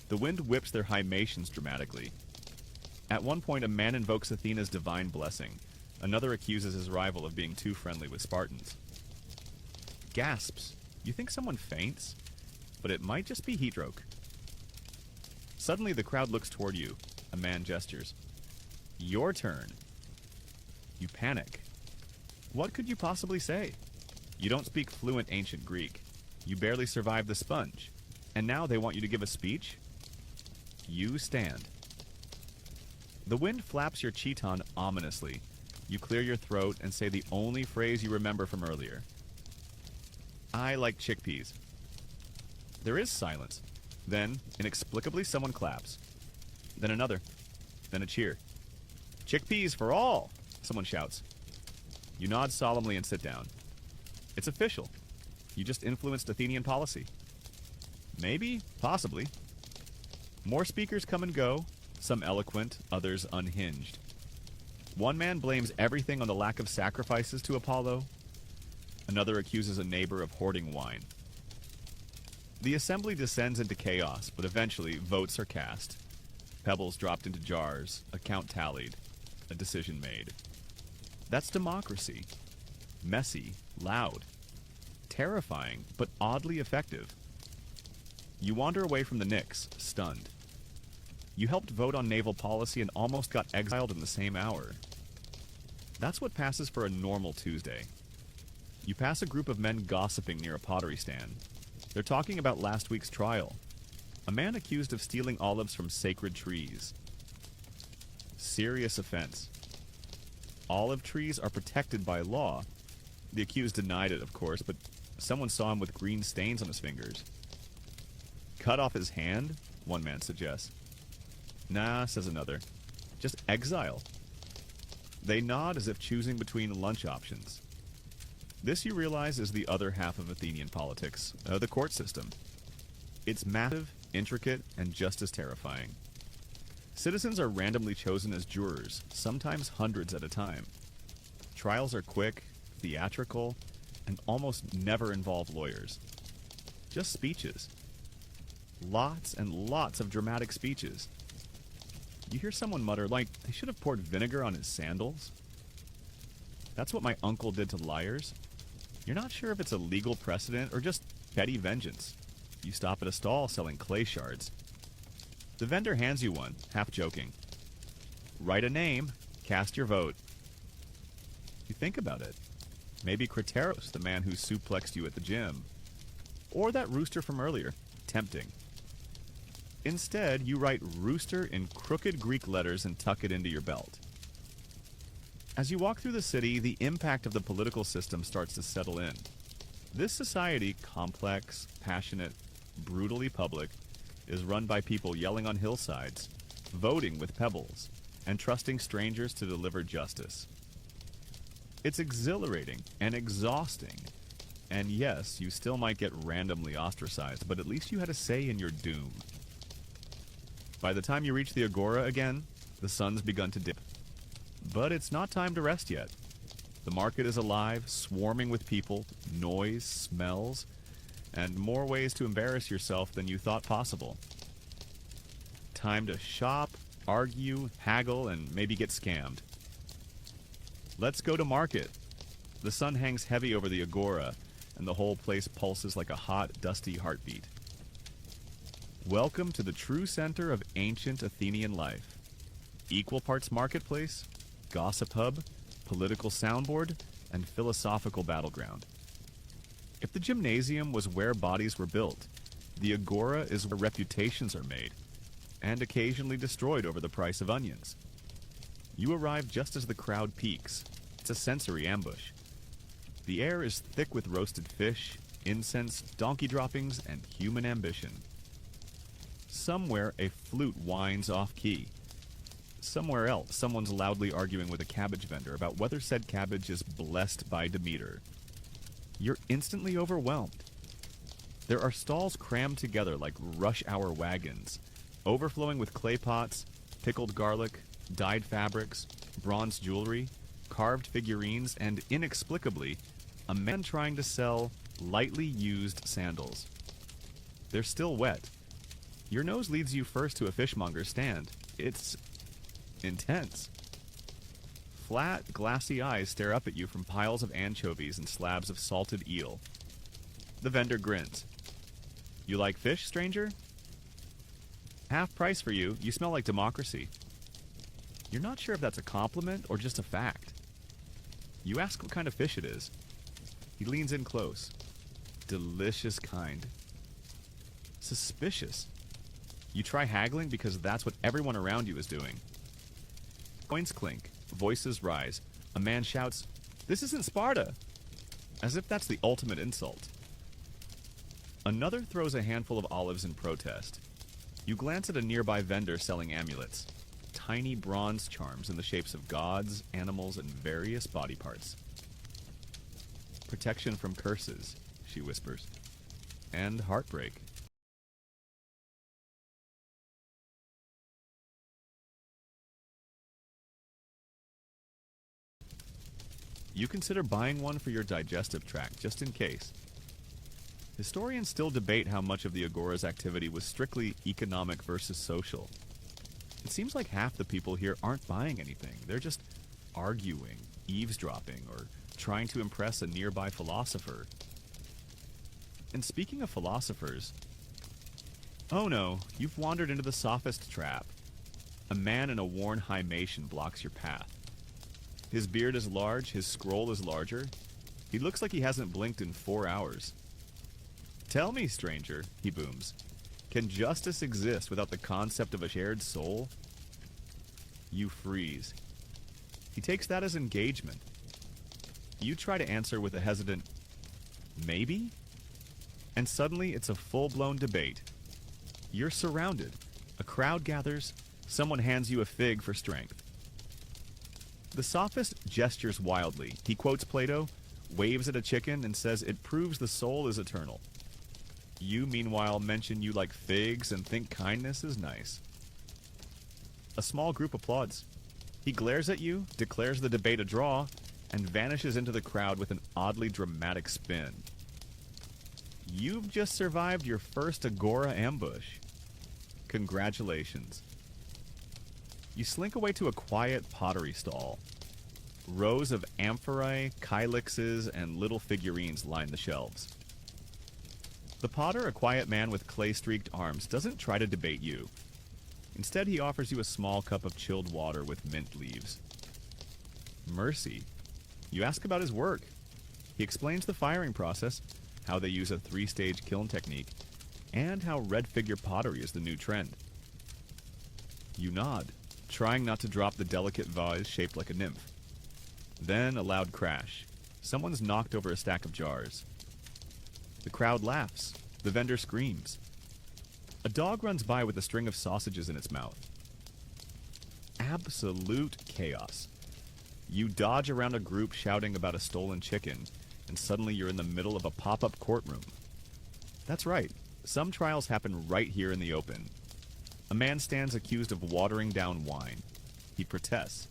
Speaker 1: The wind whips their hymnations dramatically. At one point, a man invokes Athena's divine blessing. Another accuses his rival of being too friendly with Spartans. Gasps. You think someone faints? But it might just be heat stroke. Suddenly, the crowd looks toward you. A man gestures. Your turn. You panic. What could you possibly say? You don't speak fluent ancient Greek. You barely survived the sponge. And now they want you to give a speech? You stand. The wind flaps your chiton ominously. You clear your throat and say the only phrase you remember from earlier. I like chickpeas. There is silence. Then, inexplicably, someone claps. Then another. Then a cheer. Chickpeas for all! Someone shouts. You nod solemnly and sit down. It's official. You just influenced Athenian policy. Maybe, possibly. More speakers come and go, some eloquent, others unhinged. One man blames everything on the lack of sacrifices to Apollo. Another accuses a neighbor of hoarding wine. The assembly descends into chaos, but eventually votes are cast. Pebbles dropped into jars, a count tallied, a decision made. That's democracy. Messy, loud, terrifying, but oddly effective. You wander away from the Knicks, stunned. You helped vote on naval policy and almost got exiled in the same hour. That's what passes for a normal Tuesday. You pass a group of men gossiping near a pottery stand. They're talking about last week's trial. A man accused of stealing olives from sacred trees. Serious offense. Olive trees are protected by law. The accused denied it, of course, but someone saw him with green stains on his fingers. Cut off his hand? One man suggests. Nah, says another. Just exile. They nod as if choosing between lunch options. This, you realize, is the other half of Athenian politics, the court system. It's massive, intricate, and just as terrifying. Citizens are randomly chosen as jurors, sometimes hundreds at a time. Trials are quick, theatrical, and almost never involve lawyers. Just speeches. Lots and lots of dramatic speeches. You hear someone mutter, like, they should have poured vinegar on his sandals. That's what my uncle did to liars. You're not sure if it's a legal precedent or just petty vengeance. You stop at a stall selling clay shards. The vendor hands you one, half joking. Write a name, cast your vote. You think about it. Maybe Crateros, the man who suplexed you at the gym. Or that rooster from earlier. Tempting. Instead, you write rooster in crooked Greek letters and tuck it into your belt. As you walk through the city, the impact of the political system starts to settle in. This society, complex, passionate, brutally public, is run by people yelling on hillsides, voting with pebbles, and trusting strangers to deliver justice. It's exhilarating and exhausting. And yes, you still might get randomly ostracized, but at least you had a say in your doom. By the time you reach the agora again, the sun's begun to dip. But it's not time to rest yet. The market is alive, swarming with people, noise, smells, and more ways to embarrass yourself than you thought possible. Time to shop, argue, haggle, and maybe get scammed. Let's go to market. The sun hangs heavy over the agora, and the whole place pulses like a hot, dusty heartbeat. Welcome to the true center of ancient Athenian life. Equal parts marketplace, gossip hub, political soundboard, and philosophical battleground. If the gymnasium was where bodies were built, the agora is where reputations are made, and occasionally destroyed over the price of onions. You arrive just as the crowd peaks. It's a sensory ambush. The air is thick with roasted fish, incense, donkey droppings, and human ambition. Somewhere a flute whines off-key. Somewhere else, someone's loudly arguing with a cabbage vendor about whether said cabbage is blessed by Demeter. You're instantly overwhelmed. There are stalls crammed together like rush hour wagons, overflowing with clay pots, pickled garlic, dyed fabrics, bronze jewelry, carved figurines, and inexplicably, a man trying to sell lightly used sandals. They're still wet. Your nose leads you first to a fishmonger's stand. It's intense. Flat, glassy eyes stare up at you from piles of anchovies and slabs of salted eel. The vendor grins. You like fish, stranger? Half price for you. You smell like democracy. You're not sure if that's a compliment or just a fact. You ask what kind of fish it is. He leans in close. Delicious kind. Suspicious. You try haggling because that's what everyone around you is doing. Coins clink. Voices rise. A man shouts, "This isn't Sparta!" As if that's the ultimate insult. Another throws a handful of olives in protest. You glance at a nearby vendor selling amulets. Tiny bronze charms in the shapes of gods, animals, and various body parts. Protection from curses, she whispers. And heartbreak. You consider buying one for your digestive tract, just in case. Historians still debate how much of the agora's activity was strictly economic versus social. It seems like half the people here aren't buying anything. They're just arguing, eavesdropping, or trying to impress a nearby philosopher. And speaking of philosophers... Oh no, you've wandered into the sophist trap. A man in a worn hymation blocks your path. His beard is large, his scroll is larger. He looks like he hasn't blinked in 4 hours. "Tell me, stranger," he booms, "can justice exist without the concept of a shared soul?" You freeze. He takes that as engagement. You try to answer with a hesitant, "Maybe?" And suddenly it's a full-blown debate. You're surrounded. A crowd gathers. Someone hands you a fig for strength. The sophist gestures wildly. He quotes Plato, waves at a chicken, and says it proves the soul is eternal. You, meanwhile, mention you like figs and think kindness is nice. A small group applauds. He glares at you, declares the debate a draw, and vanishes into the crowd with an oddly dramatic spin. You've just survived your first agora ambush. Congratulations. You slink away to a quiet pottery stall. Rows of amphorae, kylixes, and little figurines line the shelves. The potter, a quiet man with clay-streaked arms, doesn't try to debate you. Instead, he offers you a small cup of chilled water with mint leaves. Mercy. You ask about his work. He explains the firing process, how they use a 3-stage kiln technique, and how red figure pottery is the new trend. You nod, trying not to drop the delicate vase shaped like a nymph. Then a loud crash. Someone's knocked over a stack of jars. The crowd laughs. The vendor screams. A dog runs by with a string of sausages in its mouth. Absolute chaos. You dodge around a group shouting about a stolen chicken, and suddenly you're in the middle of a pop-up courtroom. That's right, some trials happen right here in the open. A man stands accused of watering down wine. He protests.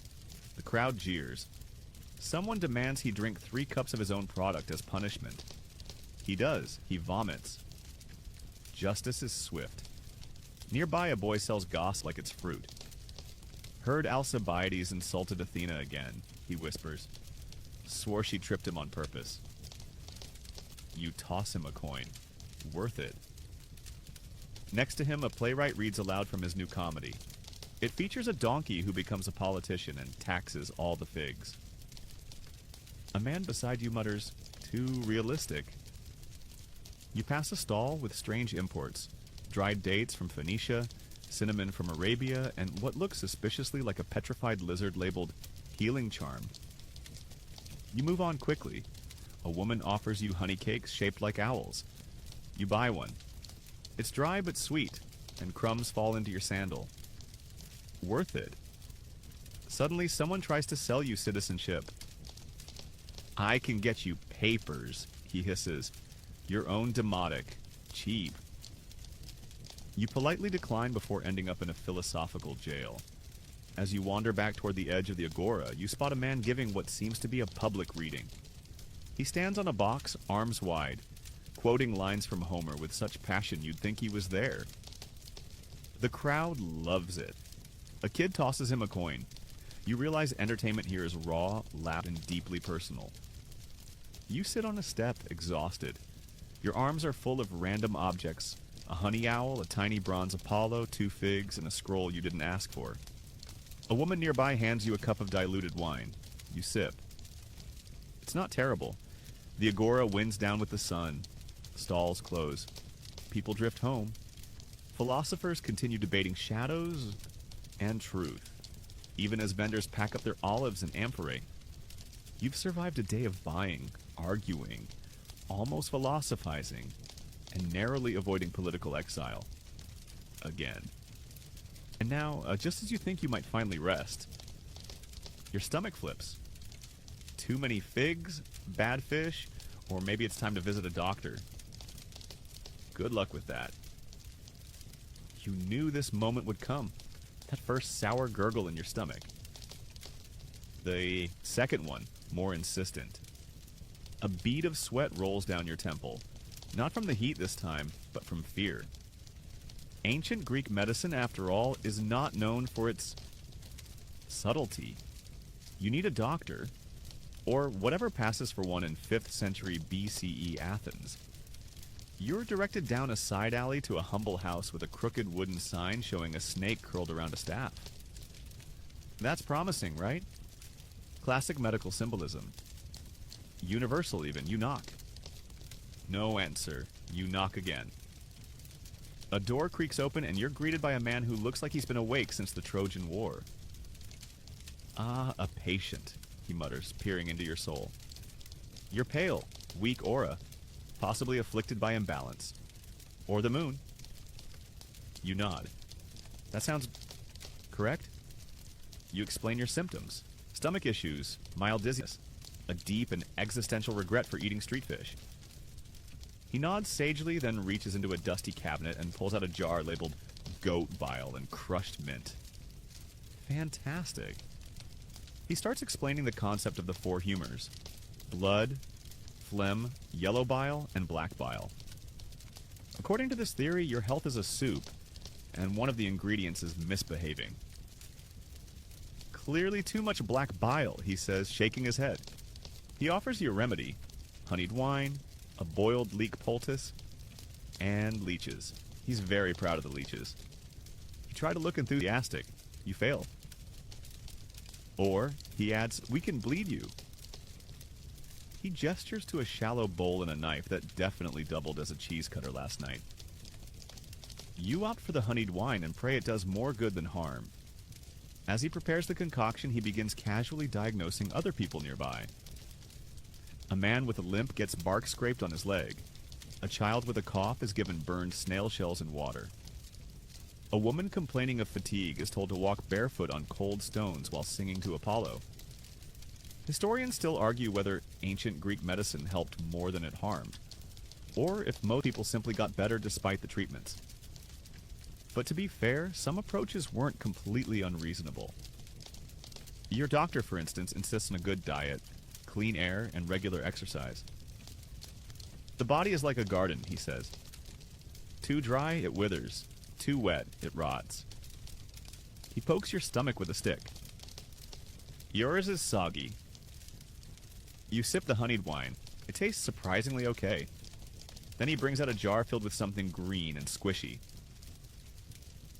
Speaker 1: The crowd jeers. Someone demands he drink 3 cups of his own product as punishment. He does. He vomits. Justice is swift. Nearby, a boy sells goss like it's fruit. Heard Alcibiades insulted Athena again, he whispers. Swore she tripped him on purpose. You toss him a coin. Worth it. Next to him, a playwright reads aloud from his new comedy. It features a donkey who becomes a politician and taxes all the figs. A man beside you mutters, "Too realistic." You pass a stall with strange imports. Dried dates from Phoenicia, cinnamon from Arabia, and what looks suspiciously like a petrified lizard labeled healing charm. You move on quickly. A woman offers you honey cakes shaped like owls. You buy one. It's dry but sweet, and crumbs fall into your sandal. Worth it. Suddenly, someone tries to sell you citizenship. I can get you papers, he hisses. Your own demotic. Cheap. You politely decline before ending up in a philosophical jail. As you wander back toward the edge of the agora, you spot a man giving what seems to be a public reading. He stands on a box, arms wide, quoting lines from Homer with such passion you'd think he was there. The crowd loves it. A kid tosses him a coin. You realize entertainment here is raw, loud, and deeply personal. You sit on a step, exhausted. Your arms are full of random objects. A honey owl, a tiny bronze Apollo, 2 figs, and a scroll you didn't ask for. A woman nearby hands you a cup of diluted wine. You sip. It's not terrible. The agora winds down with the sun. Stalls close. People drift home. Philosophers continue debating shadows and truth, even as vendors pack up their olives and amphorae. You've survived a day of buying, arguing, almost philosophizing, and narrowly avoiding political exile. Again. And now, just as you think you might finally rest, your stomach flips. Too many figs, bad fish, or maybe it's time to visit a doctor. Good luck with that. You knew this moment would come. That first sour gurgle in your stomach. The second one, more insistent. A bead of sweat rolls down your temple. Not from the heat this time, but from fear. Ancient Greek medicine, after all, is not known for its subtlety. You need a doctor, or whatever passes for one in 5th century BCE Athens. You're directed down a side alley to a humble house with a crooked wooden sign showing a snake curled around a staff. That's promising, right? Classic medical symbolism. Universal even. You knock. No answer. You knock again. A door creaks open and you're greeted by a man who looks like he's been awake since the Trojan War. Ah, a patient, he mutters, peering into your soul. You're pale, weak aura, possibly afflicted by imbalance. Or the moon. You nod. That sounds correct? You explain your symptoms. Stomach issues, mild dizziness, a deep and existential regret for eating street fish. He nods sagely, then reaches into a dusty cabinet and pulls out a jar labeled goat bile and crushed mint. Fantastic. He starts explaining the concept of the 4 humors: blood, phlegm, yellow bile, and black bile. According to this theory, your health is a soup, and one of the ingredients is misbehaving. Clearly too much black bile, he says, shaking his head. He offers you a remedy: honeyed wine, a boiled leek poultice, and leeches. He's very proud of the leeches. You try to look enthusiastic. You fail. Or, he adds, we can bleed you. He gestures to a shallow bowl and a knife that definitely doubled as a cheese cutter last night. You opt for the honeyed wine and pray it does more good than harm. As he prepares the concoction, he begins casually diagnosing other people nearby. A man with a limp gets bark scraped on his leg. A child with a cough is given burned snail shells in water. A woman complaining of fatigue is told to walk barefoot on cold stones while singing to Apollo. Historians still argue whether ancient Greek medicine helped more than it harmed, or if most people simply got better despite the treatments. But to be fair, some approaches weren't completely unreasonable. Your doctor, for instance, insists on a good diet, clean air, and regular exercise. The body is like a garden, he says. Too dry, it withers. Too wet, it rots. He pokes your stomach with a stick. Yours is soggy. You sip the honeyed wine. It tastes surprisingly okay. Then he brings out a jar filled with something green and squishy.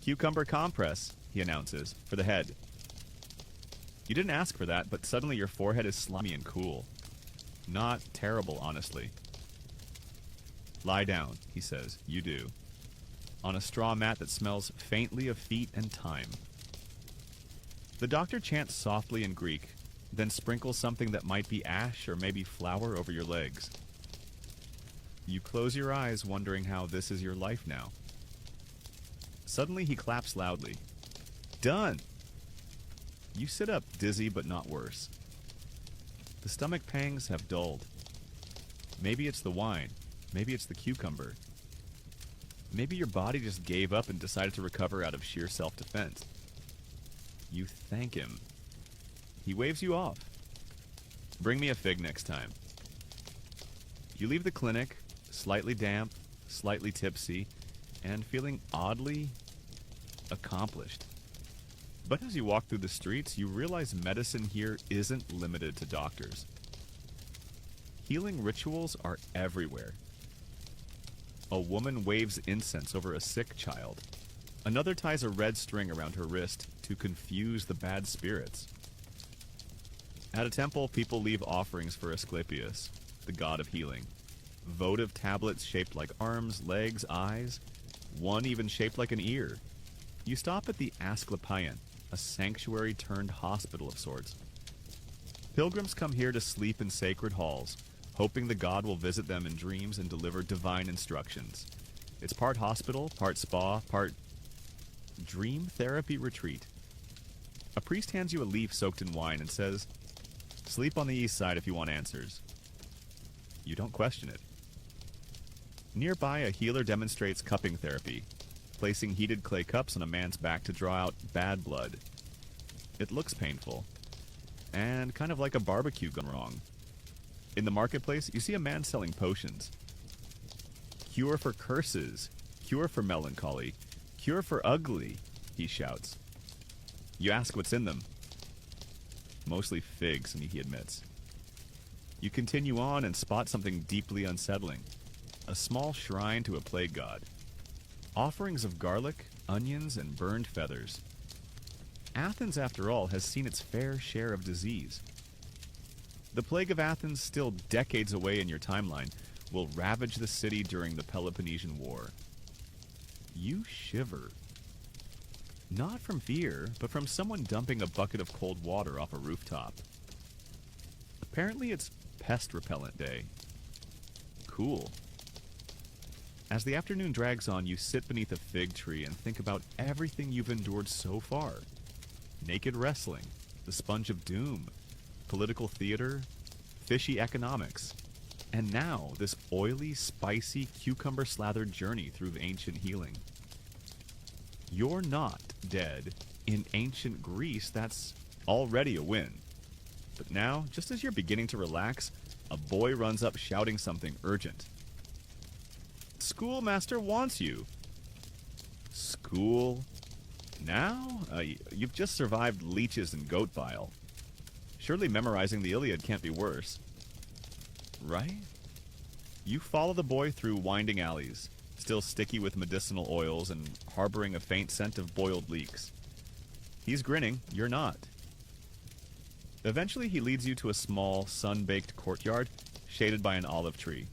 Speaker 1: Cucumber compress, he announces, for the head. You didn't ask for that, but suddenly your forehead is slimy and cool. Not terrible, honestly. Lie down, he says. You do. On a straw mat that smells faintly of feet and thyme. The doctor chants softly in Greek, then sprinkles something that might be ash or maybe flour over your legs. You close your eyes, wondering how this is your life now. Suddenly he claps loudly. Done! You sit up, dizzy but not worse. The stomach pangs have dulled. Maybe it's the wine. Maybe it's the cucumber. Maybe your body just gave up and decided to recover out of sheer self-defense. You thank him. He waves you off. Bring me a fig next time. You leave the clinic, slightly damp, slightly tipsy, and feeling oddly accomplished. But as you walk through the streets, you realize medicine here isn't limited to doctors. Healing rituals are everywhere. A woman waves incense over a sick child. Another ties a red string around her wrist to confuse the bad spirits. At a temple, people leave offerings for Asclepius, the god of healing. Votive tablets shaped like arms, legs, eyes, one even shaped like an ear. You stop at the Asclepian, a sanctuary turned hospital of sorts. Pilgrims come here to sleep in sacred halls, hoping the god will visit them in dreams and deliver divine instructions. It's part hospital, part spa, part dream therapy retreat. A priest hands you a leaf soaked in wine and says, "Sleep on the east side if you want answers." You don't question it. Nearby, a healer demonstrates cupping therapy, placing heated clay cups on a man's back to draw out bad blood. It looks painful, and kind of like a barbecue gone wrong. In the marketplace, you see a man selling potions. Cure for curses, cure for melancholy, cure for ugly, he shouts. You ask what's in them. Mostly figs, he admits. You continue on and spot something deeply unsettling. A small shrine to a plague god. Offerings of garlic, onions, and burned feathers. Athens, after all, has seen its fair share of disease. The plague of Athens, still decades away in your timeline, will ravage the city during the Peloponnesian War. You shiver. Not from fear, but from someone dumping a bucket of cold water off a rooftop. Apparently it's pest repellent day. Cool. As the afternoon drags on, you sit beneath a fig tree and think about everything you've endured so far. Naked wrestling, the sponge of doom, political theater, fishy economics, and now this oily, spicy, cucumber-slathered journey through ancient healing. You're not dead. In ancient Greece, that's already a win. But now, just as you're beginning to relax, a boy runs up shouting something urgent. Schoolmaster wants you. School? Now? You've just survived leeches and goat bile. Surely memorizing the Iliad can't be worse. Right? You follow the boy through winding alleys, still sticky with medicinal oils and harboring a faint scent of boiled leeks. He's grinning, you're not. Eventually he leads you to a small, sun-baked courtyard, shaded by an olive tree.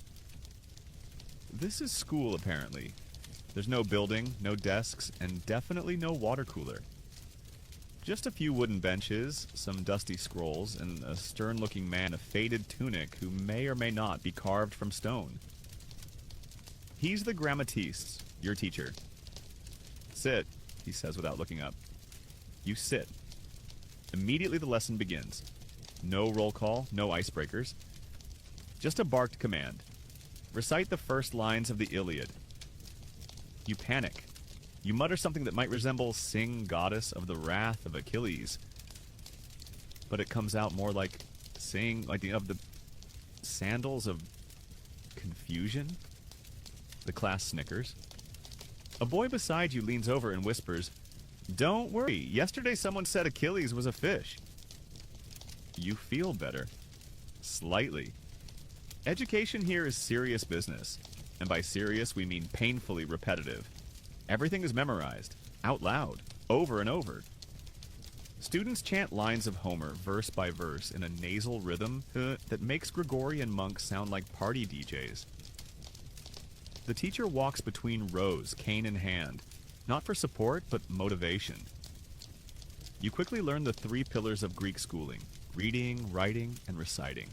Speaker 1: This is school, apparently. There's no building, no desks, and definitely no water cooler. Just a few wooden benches, some dusty scrolls, and a stern-looking man in a faded tunic who may or may not be carved from stone. He's the grammatiste, your teacher. Sit, he says without looking up. You sit. Immediately the lesson begins. No roll call, no icebreakers. Just a barked command. Recite the first lines of the Iliad. You panic. You mutter something that might resemble "Sing, goddess of the wrath of Achilles." But it comes out more like "Sing," like of the sandals of confusion. The class snickers. A boy beside you leans over and whispers, "Don't worry, yesterday someone said Achilles was a fish." You feel better. Slightly. Education here is serious business. And by serious, we mean painfully repetitive. Everything is memorized, out loud, over and over. Students chant lines of Homer, verse by verse, in a nasal rhythm that makes Gregorian monks sound like party DJs. The teacher walks between rows, cane in hand, not for support, but motivation. You quickly learn the 3 pillars of Greek schooling: reading, writing, and reciting.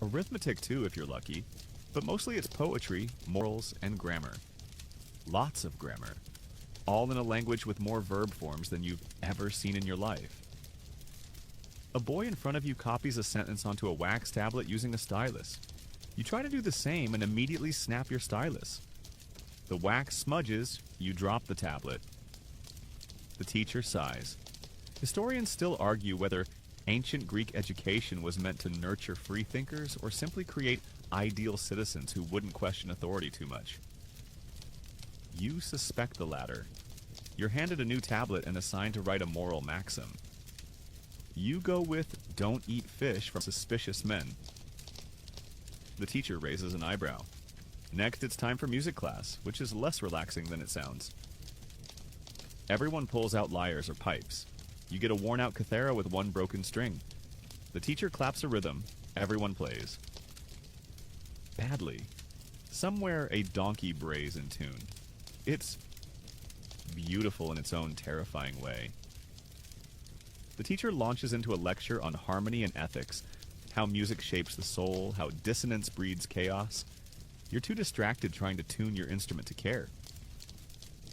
Speaker 1: Arithmetic, too, if you're lucky, but mostly it's poetry, morals, and grammar. Lots of grammar, all in a language with more verb forms than you've ever seen in your life. A boy in front of you copies a sentence onto a wax tablet using a stylus. You try to do the same and immediately snap your stylus. The wax smudges, you drop the tablet. The teacher sighs. Historians still argue whether ancient Greek education was meant to nurture freethinkers or simply create ideal citizens who wouldn't question authority too much. You suspect the latter. You're handed a new tablet and assigned to write a moral maxim. You go with "Don't eat fish" from suspicious men. The teacher raises an eyebrow. Next, it's time for music class, which is less relaxing than it sounds. Everyone pulls out lyres or pipes. You get a worn-out cathara with 1 broken string. The teacher claps a rhythm. Everyone plays. Badly. Somewhere a donkey brays in tune. It's beautiful in its own terrifying way. The teacher launches into a lecture on harmony and ethics, how music shapes the soul, how dissonance breeds chaos. You're too distracted trying to tune your instrument to care.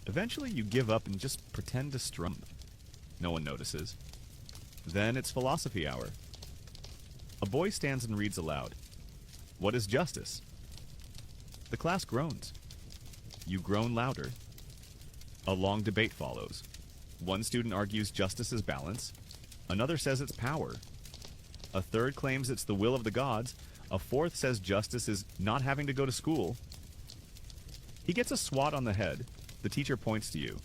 Speaker 1: Eventually, you give up and just pretend to strum. No one notices. Then it's philosophy hour. A boy stands and reads aloud. What is justice? The class groans. You groan louder. A long debate follows. One student argues justice is balance. Another says it's power. A third claims it's the will of the gods. A fourth says justice is not having to go to school. He gets a swat on the head. The teacher points to you.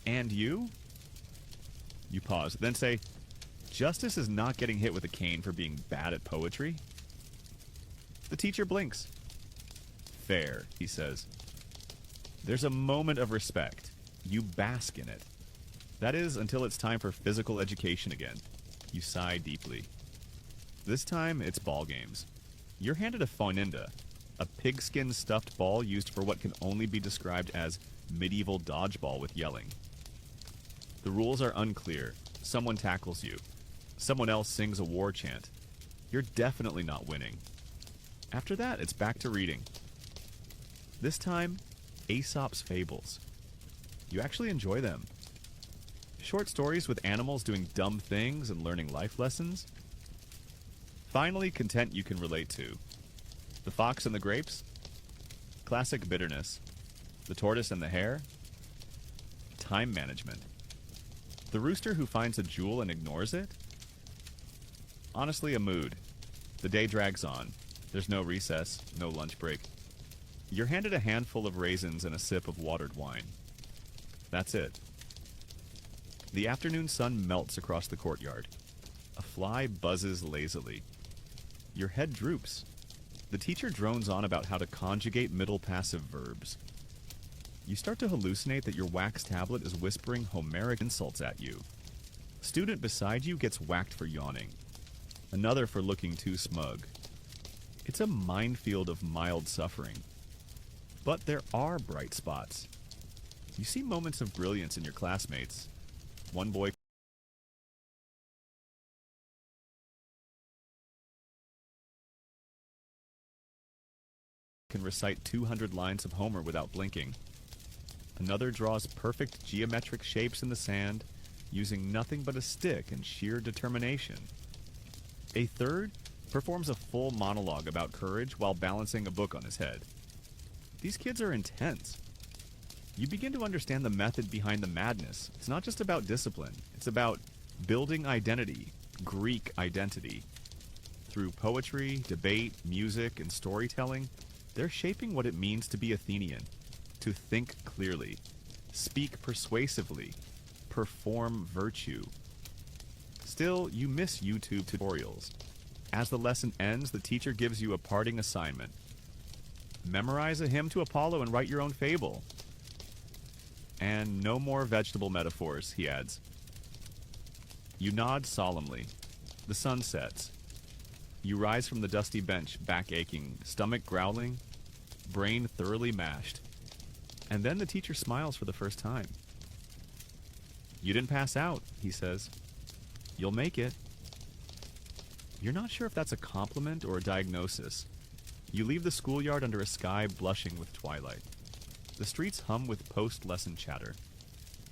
Speaker 1: And you? You pause, then say, "Justice is not getting hit with a cane for being bad at poetry." The teacher blinks. "Fair," he says. There's a moment of respect. You bask in it. That is, until it's time for physical education again. You sigh deeply. This time, it's ball games. You're handed a foninda, a pigskin stuffed ball used for what can only be described as medieval dodgeball with yelling. The rules are unclear. Someone tackles you. Someone else sings a war chant. You're definitely not winning. After that, it's back to reading. This time, Aesop's fables. You actually enjoy them. Short stories with animals doing dumb things and learning life lessons. Finally, content you can relate to. The fox and the grapes. Classic bitterness. The tortoise and the hare. Time management. The rooster who finds a jewel and ignores it? Honestly, a mood. The day drags on. There's no recess, no lunch break. You're handed a handful of raisins and a sip of watered wine. That's it. The afternoon sun melts across the courtyard. A fly buzzes lazily. Your head droops. The teacher drones on about how to conjugate middle passive verbs. You start to hallucinate that your wax tablet is whispering Homeric insults at you. A student beside you gets whacked for yawning. Another for looking too smug. It's a minefield of mild suffering. But there are bright spots. You see moments of brilliance in your classmates. One boy can recite 200 lines of Homer without blinking. Another draws perfect geometric shapes in the sand, using nothing but a stick and sheer determination. A third performs a full monologue about courage while balancing a book on his head. These kids are intense. You begin to understand the method behind the madness. It's not just about discipline. It's about building identity, Greek identity. Through poetry, debate, music, and storytelling, they're shaping what it means to be Athenian, to think clearly, speak persuasively, perform virtue. Still, you miss YouTube tutorials. As the lesson ends, the teacher gives you a parting assignment. Memorize a hymn to Apollo and write your own fable. And no more vegetable metaphors, he adds. You nod solemnly. The sun sets. You rise from the dusty bench, back aching, stomach growling, brain thoroughly mashed. And then the teacher smiles for the first time. You didn't pass out, he says. You'll make it. You're not sure if that's a compliment or a diagnosis. You leave the schoolyard under a sky blushing with twilight. The streets hum with post-lesson chatter.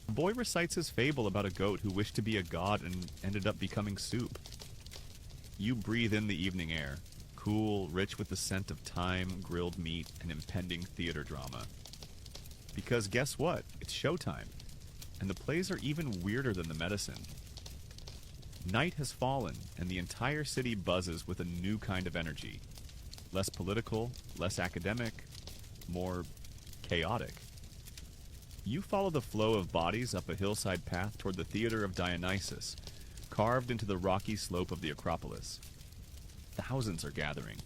Speaker 1: A boy recites his fable about a goat who wished to be a god and ended up becoming soup. You breathe in the evening air, cool, rich with the scent of thyme, grilled meat, and impending theater drama. Because guess what? It's showtime, and the plays are even weirder than the medicine. Night has fallen, and the entire city buzzes with a new kind of energy. Less political, less academic, more chaotic. You follow the flow of bodies up a hillside path toward the Theater of Dionysus, carved into the rocky slope of the Acropolis. Thousands are gathering.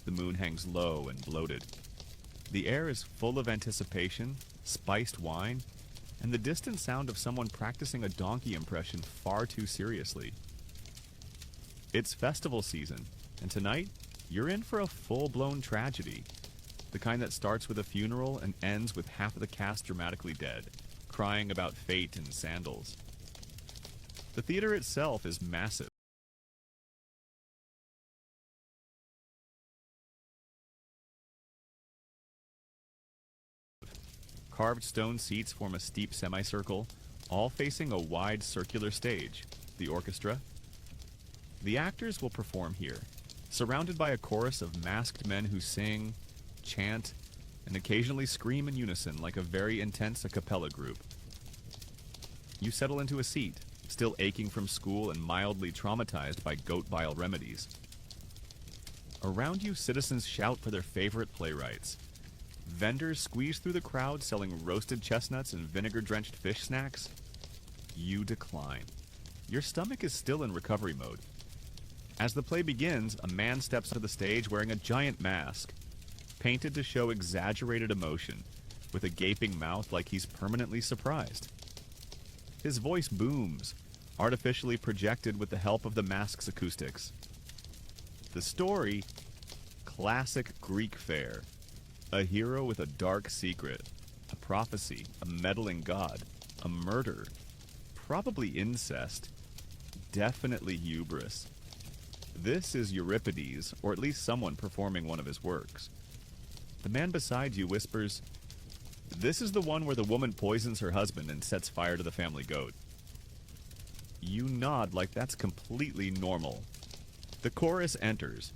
Speaker 1: The moon hangs low and bloated. The air is full of anticipation, spiced wine, and the distant sound of someone practicing a donkey impression far too seriously. It's festival season, and tonight, you're in for a full-blown tragedy. The kind that starts with a funeral and ends with half of the cast dramatically dead, crying about fate and sandals. The theater itself is massive. Carved stone seats form a steep semicircle, all facing a wide circular stage, the orchestra. The actors will perform here, surrounded by a chorus of masked men who sing, chant, and occasionally scream in unison like a very intense a cappella group. You settle into a seat, still aching from school and mildly traumatized by goat bile remedies. Around you, citizens shout for their favorite playwrights. Vendors squeeze through the crowd selling roasted chestnuts and vinegar-drenched fish snacks. You decline. Your stomach is still in recovery mode. As the play begins, a man steps onto the stage wearing a giant mask, painted to show exaggerated emotion, with a gaping mouth like he's permanently surprised. His voice booms, artificially projected with the help of the mask's acoustics. The story, classic Greek fare. A hero with a dark secret, a prophecy, a meddling god, a murder, probably incest, definitely hubris. This is Euripides, or at least someone performing one of his works. The man beside you whispers, "This is the one where the woman poisons her husband and sets fire to the family goat." You nod like that's completely normal. The chorus enters.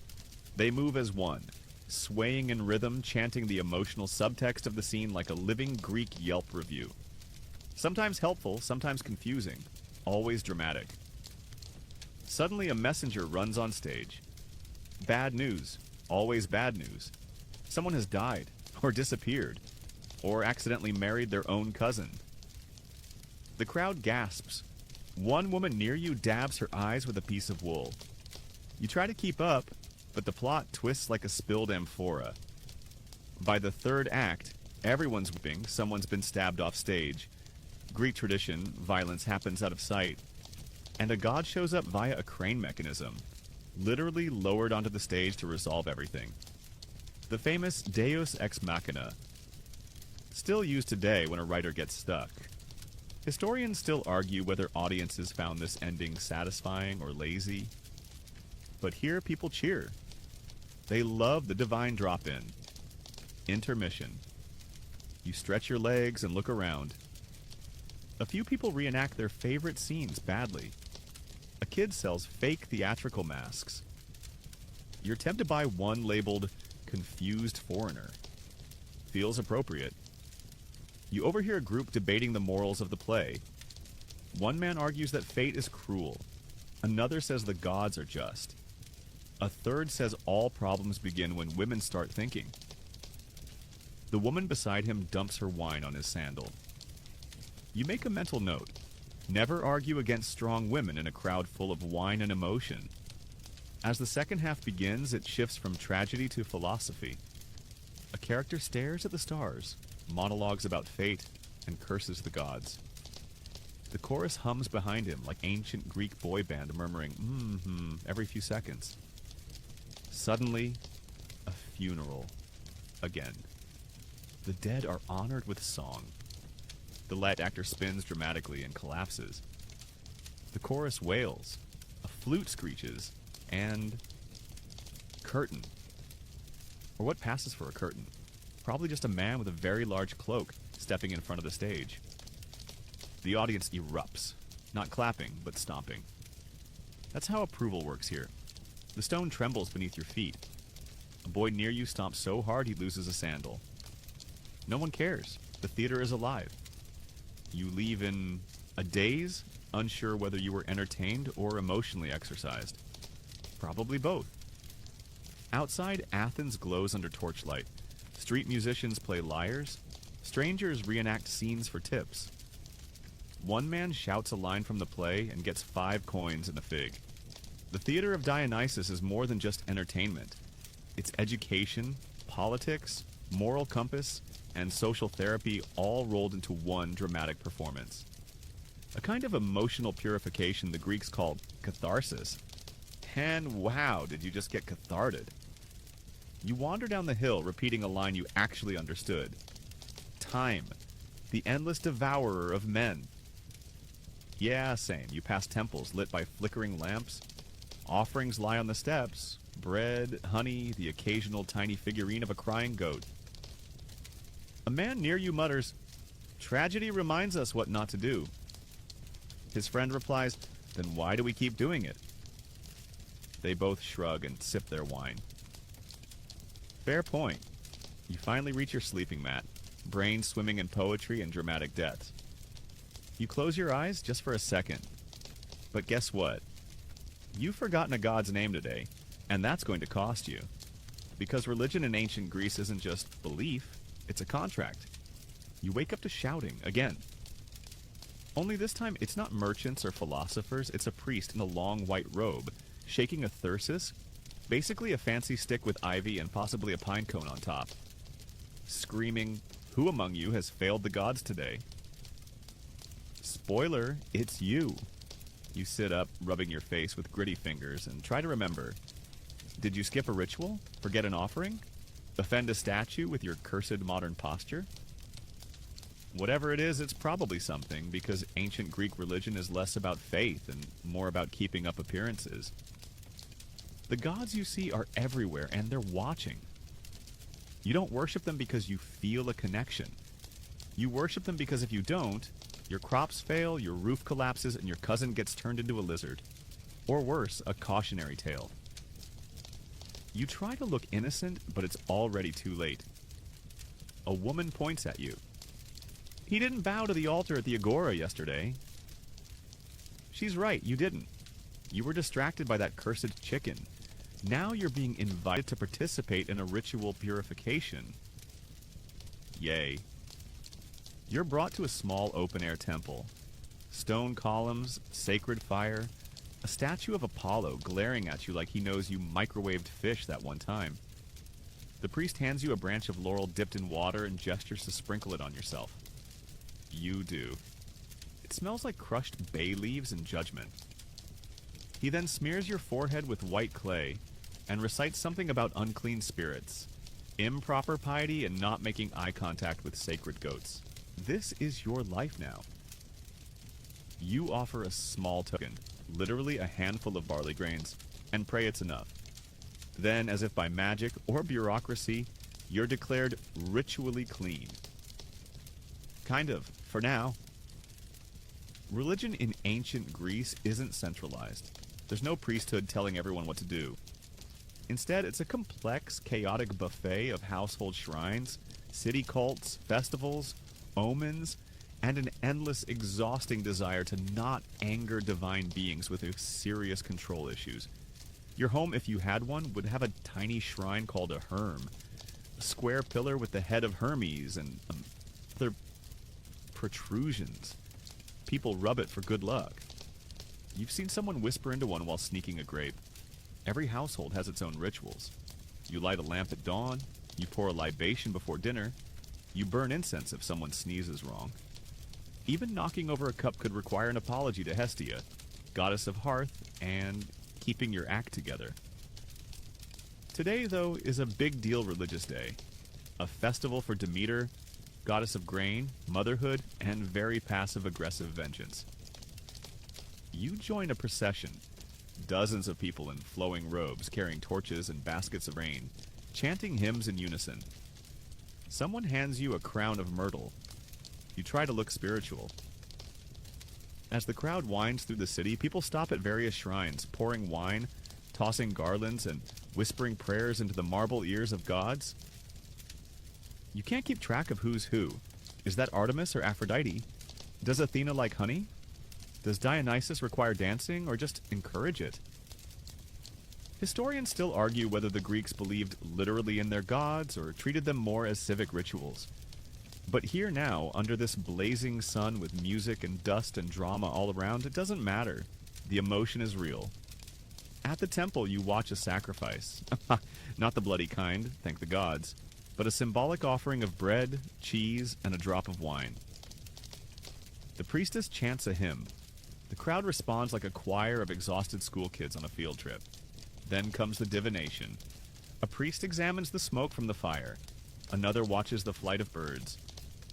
Speaker 1: They move as one, swaying in rhythm, chanting the emotional subtext of the scene like a living Greek Yelp review. Sometimes helpful, sometimes confusing, always dramatic. Suddenly a messenger runs on stage. Bad news, always bad news. Someone has died, or disappeared, or accidentally married their own cousin. The crowd gasps. One woman near you dabs her eyes with a piece of wool. You try to keep up, but the plot twists like a spilled amphora. By the third act, everyone's weeping, someone's been stabbed off stage. Greek tradition, violence happens out of sight. And a god shows up via a crane mechanism, literally lowered onto the stage to resolve everything. The famous Deus ex machina, still used today when a writer gets stuck. Historians still argue whether audiences found this ending satisfying or lazy. But here people cheer. They love the divine drop-in. Intermission. You stretch your legs and look around. A few people reenact their favorite scenes badly. A kid sells fake theatrical masks. You're tempted to buy one labeled confused foreigner. Feels appropriate. You overhear a group debating the morals of the play. One man argues that fate is cruel. Another says the gods are just. A third says all problems begin when women start thinking. The woman beside him dumps her wine on his sandal. You make a mental note. Never argue against strong women in a crowd full of wine and emotion. As the second half begins, it shifts from tragedy to philosophy. A character stares at the stars, monologues about fate, and curses the gods. The chorus hums behind him like ancient Greek boy band murmuring, every few seconds. Suddenly, a funeral. Again. The dead are honored with song. The lead actor spins dramatically and collapses. The chorus wails. A flute screeches. And curtain. Or what passes for a curtain? Probably just a man with a very large cloak stepping in front of the stage. The audience erupts, not clapping, but stomping. That's how approval works here. The stone trembles beneath your feet. A boy near you stomps so hard he loses a sandal. No one cares. The theater is alive. You leave in a daze, unsure whether you were entertained or emotionally exercised. Probably both. Outside, Athens glows under torchlight. Street musicians play lyres. Strangers reenact scenes for tips. One man shouts a line from the play and gets 5 coins and a fig. The theater of Dionysus is more than just entertainment. It's education, politics, moral compass, and social therapy all rolled into one dramatic performance. A kind of emotional purification the Greeks called catharsis. And wow, did you just get catharted. You wander down the hill repeating a line you actually understood. Time, the endless devourer of men. Yeah, same. You pass temples lit by flickering lamps. Offerings lie on the steps. Bread, honey, the occasional tiny figurine of a crying goat. A man near you mutters, "Tragedy reminds us what not to do." His friend replies, "Then why do we keep doing it?" They both shrug and sip their wine. Fair point. You finally reach your sleeping mat, brain swimming in poetry and dramatic deaths. You close your eyes just for a second. But guess what? You've forgotten a god's name today, and that's going to cost you. Because religion in ancient Greece isn't just belief, it's a contract. You wake up to shouting again. Only this time, it's not merchants or philosophers, it's a priest in a long white robe, shaking a thyrsus, basically a fancy stick with ivy and possibly a pine cone on top. Screaming, "Who among you has failed the gods today?" Spoiler, it's you. You sit up, rubbing your face with gritty fingers, and try to remember. Did you skip a ritual? Forget an offering? Offend a statue with your cursed modern posture? Whatever it is, it's probably something, because ancient Greek religion is less about faith and more about keeping up appearances. The gods you see are everywhere, and they're watching. You don't worship them because you feel a connection. You worship them because if you don't, your crops fail, your roof collapses, and your cousin gets turned into a lizard. Or worse, a cautionary tale. You try to look innocent, but it's already too late. A woman points at you. "He didn't bow to the altar at the agora yesterday." She's right, you didn't. You were distracted by that cursed chicken. Now you're being invited to participate in a ritual purification. Yay. You're brought to a small open-air temple. Stone columns, sacred fire, a statue of Apollo glaring at you like he knows you microwaved fish that one time. The priest hands you a branch of laurel dipped in water and gestures to sprinkle it on yourself. You do. It smells like crushed bay leaves and judgment. He then smears your forehead with white clay and recites something about unclean spirits, improper piety, and not making eye contact with sacred goats. This is your life now. You offer a small token, literally a handful of barley grains, and pray it's enough. Then, as if by magic or bureaucracy, you're declared ritually clean. Kind of, for now. Religion in ancient Greece isn't centralized. There's no priesthood telling everyone what to do. Instead, it's a complex, chaotic buffet of household shrines, city cults, festivals, omens, and an endless, exhausting desire to not anger divine beings with their serious control issues. Your home, if you had one, would have a tiny shrine called a herm, a square pillar with the head of Hermes and other protrusions. People rub it for good luck. You've seen someone whisper into one while sneaking a grape. Every household has its own rituals. You light a lamp at dawn, you pour a libation before dinner, you burn incense if someone sneezes wrong. Even knocking over a cup could require an apology to Hestia, goddess of hearth, and keeping your act together. Today, though, is a big deal religious day. A festival for Demeter, goddess of grain, motherhood, and very passive-aggressive vengeance. You join a procession. Dozens of people in flowing robes carrying torches and baskets of grain, chanting hymns in unison. Someone hands you a crown of myrtle. You try to look spiritual. As the crowd winds through the city, people stop at various shrines, pouring wine, tossing garlands, and whispering prayers into the marble ears of gods. You can't keep track of who's who. Is that Artemis or Aphrodite? Does Athena like honey? Does Dionysus require dancing, or just encourage it? Historians still argue whether the Greeks believed literally in their gods or treated them more as civic rituals. But here now, under this blazing sun with music and dust and drama all around, it doesn't matter. The emotion is real. At the temple, you watch a sacrifice. Not the bloody kind, thank the gods, but a symbolic offering of bread, cheese, and a drop of wine. The priestess chants a hymn. The crowd responds like a choir of exhausted school kids on a field trip. Then comes the divination. A priest examines the smoke from the fire. Another watches the flight of birds.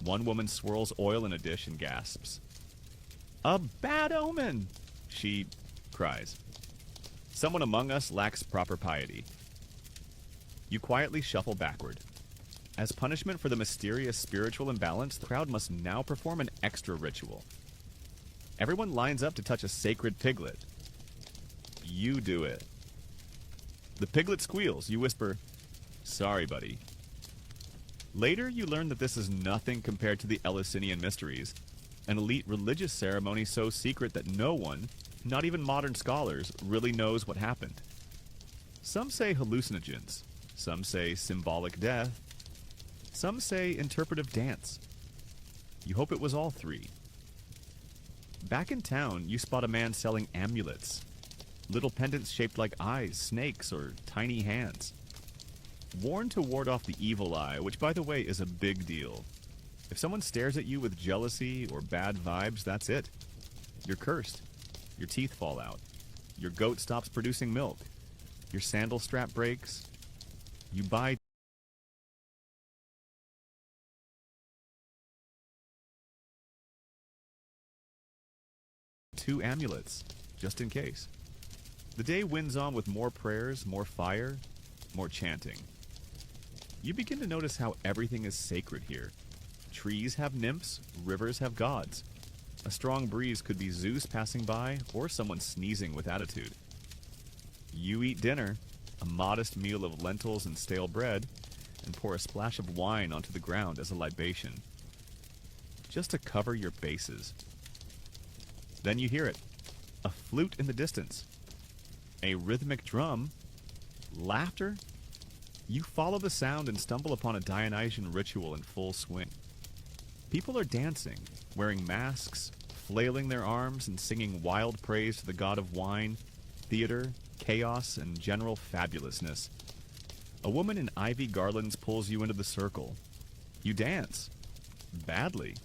Speaker 1: One woman swirls oil in a dish and gasps. "A bad omen!" she cries. Someone among us lacks proper piety. You quietly shuffle backward. As punishment for the mysterious spiritual imbalance, the crowd must now perform an extra ritual. Everyone lines up to touch a sacred piglet. You do it. The piglet squeals. You whisper, "Sorry, buddy." Later, you learn that this is nothing compared to the Eleusinian mysteries, an elite religious ceremony so secret that no one, not even modern scholars, really knows what happened. Some say hallucinogens, some say symbolic death, some say interpretive dance. You hope it was all three. Back in town, you spot a man selling amulets, little pendants shaped like eyes, snakes, or tiny hands. Worn to ward off the evil eye, which, by the way, is a big deal. If someone stares at you with jealousy or bad vibes, that's it. You're cursed. Your teeth fall out. Your goat stops producing milk. Your sandal strap breaks. You buy two amulets, just in case. The day winds on with more prayers, more fire, more chanting. You begin to notice how everything is sacred here. Trees have nymphs, rivers have gods. A strong breeze could be Zeus passing by, or someone sneezing with attitude. You eat dinner, a modest meal of lentils and stale bread, and pour a splash of wine onto the ground as a libation, just to cover your bases. Then you hear it, a flute in the distance, a rhythmic drum, laughter. You follow the sound and stumble upon a Dionysian ritual in full swing. People are dancing, wearing masks, flailing their arms, and singing wild praise to the god of wine, theater, chaos, and general fabulousness. A woman in ivy garlands pulls you into the circle. You dance. Badly.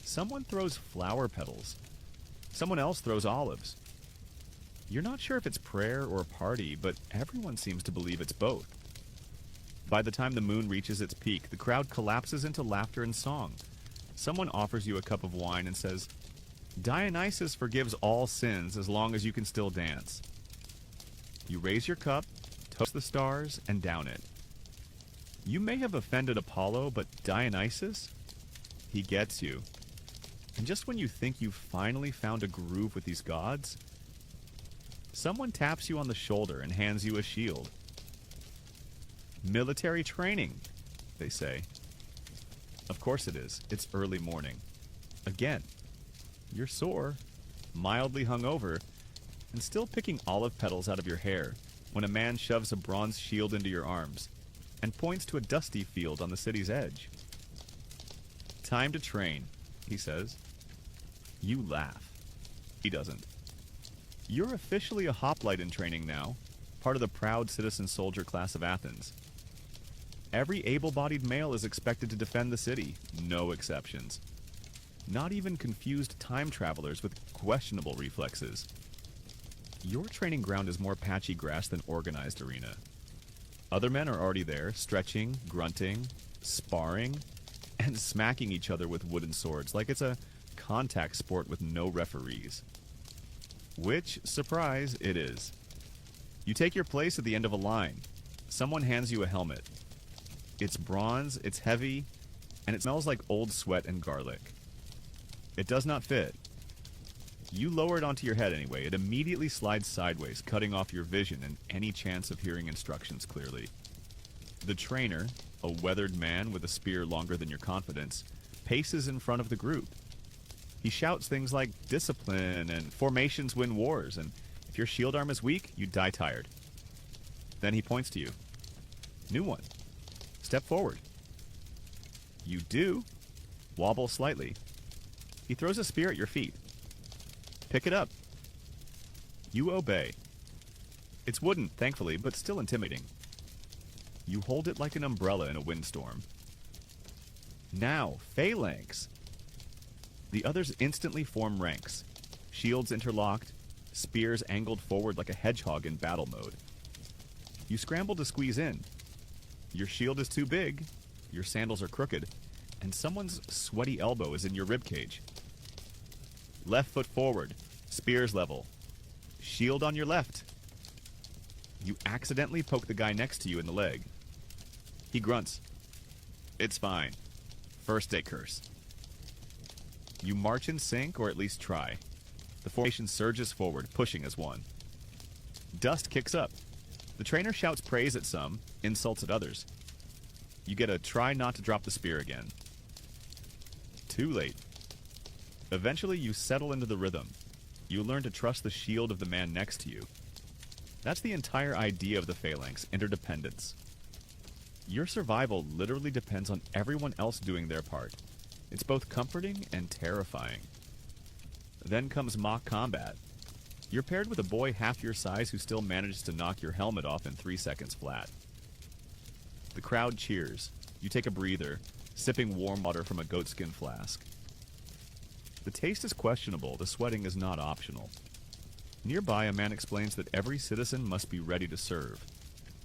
Speaker 1: Someone throws flower petals. Someone else throws olives. You're not sure if it's prayer or a party, but everyone seems to believe it's both. By the time the moon reaches its peak, the crowd collapses into laughter and song. Someone offers you a cup of wine and says, "Dionysus forgives all sins as long as you can still dance." You raise your cup, toast the stars, and down it. You may have offended Apollo, but Dionysus? He gets you. And just when you think you've finally found a groove with these gods, someone taps you on the shoulder and hands you a shield. Military training, they say. Of course it is. It's early morning. Again, you're sore, mildly hungover, and still picking olive petals out of your hair when a man shoves a bronze shield into your arms and points to a dusty field on the city's edge. Time to train, he says. You laugh. He doesn't. You're officially a hoplite in training now, part of the proud citizen soldier class of Athens. Every able-bodied male is expected to defend the city, no exceptions. Not even confused time travelers with questionable reflexes. Your training ground is more patchy grass than organized arena. Other men are already there, stretching, grunting, sparring, and smacking each other with wooden swords like it's a contact sport with no referees. Which, surprise, it is. You take your place at the end of a line. Someone hands you a helmet. It's bronze, it's heavy, and it smells like old sweat and garlic. It does not fit. You lower it onto your head anyway. It immediately slides sideways, cutting off your vision and any chance of hearing instructions clearly. The trainer, a weathered man with a spear longer than your confidence, paces in front of the group. He shouts things like discipline and formations win wars, and if your shield arm is weak, you die tired. Then he points to you. New one. Step forward. You do. Wobble slightly. He throws a spear at your feet. Pick it up. You obey. It's wooden, thankfully, but still intimidating. You hold it like an umbrella in a windstorm. Now, phalanx. The others instantly form ranks. Shields interlocked, spears angled forward like a hedgehog in battle mode. You scramble to squeeze in. Your shield is too big, your sandals are crooked, and someone's sweaty elbow is in your ribcage. Left foot forward, spears level. Shield on your left. You accidentally poke the guy next to you in the leg. He grunts. It's fine. First day curse. You march in sync, or at least try. The formation surges forward, pushing as one. Dust kicks up. The trainer shouts praise at some, insults at others. You get a try not to drop the spear again. Too late. Eventually you settle into the rhythm. You learn to trust the shield of the man next to you. That's the entire idea of the phalanx, interdependence. Your survival literally depends on everyone else doing their part. It's both comforting and terrifying. Then comes mock combat. You're paired with a boy half your size who still manages to knock your helmet off in 3 seconds flat. The crowd cheers. You take a breather, sipping warm water from a goatskin flask. The taste is questionable. The sweating is not optional. Nearby, a man explains that every citizen must be ready to serve,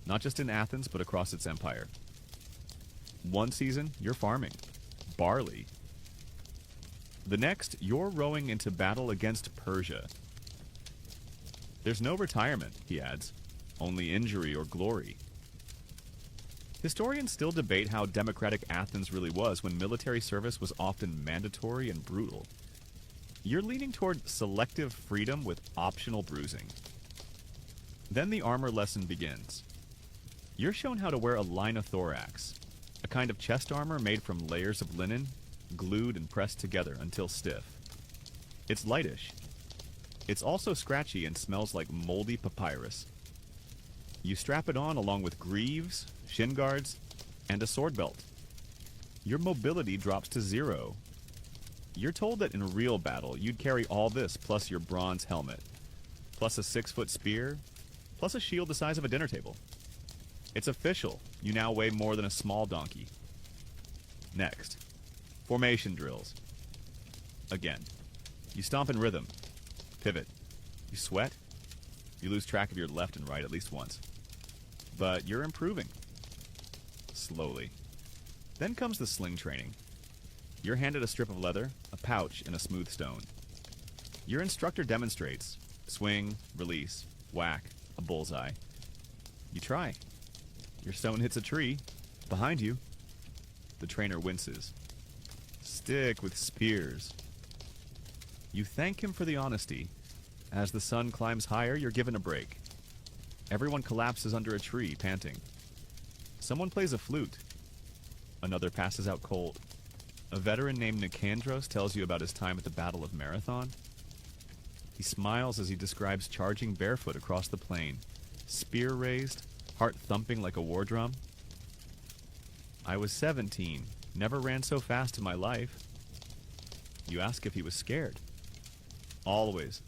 Speaker 1: not just in Athens, but across its empire. One season, you're farming. Barley. The next, you're rowing into battle against Persia. There's no retirement, he adds, only injury or glory. Historians still debate how democratic Athens really was when military service was often mandatory and brutal. You're leaning toward selective freedom with optional bruising. Then the armor lesson begins. You're shown how to wear a linothorax, a kind of chest armor made from layers of linen, glued and pressed together until stiff. It's lightish. It's also scratchy and smells like moldy papyrus. You strap it on along with greaves, shin guards, and a sword belt. Your mobility drops to 0. You're told that in a real battle, you'd carry all this plus your bronze helmet, plus a 6-foot spear, plus a shield the size of a dinner table. It's official. You now weigh more than a small donkey. Next, formation drills. Again, you stomp in rhythm, pivot. You sweat. You lose track of your left and right at least once. But you're improving. Slowly. Then comes the sling training. You're handed a strip of leather, a pouch, and a smooth stone. Your instructor demonstrates. Swing, release, whack, a bullseye. You try. Your stone hits a tree. Behind you. The trainer winces. Stick with spears. You thank him for the honesty. As the sun climbs higher, you're given a break. Everyone collapses under a tree, panting. Someone plays a flute. Another passes out cold. A veteran named Nicandros tells you about his time at the Battle of Marathon. He smiles as he describes charging barefoot across the plain, spear raised, heart thumping like a war drum. I was 17, never ran so fast in my life. You ask if he was scared. Always.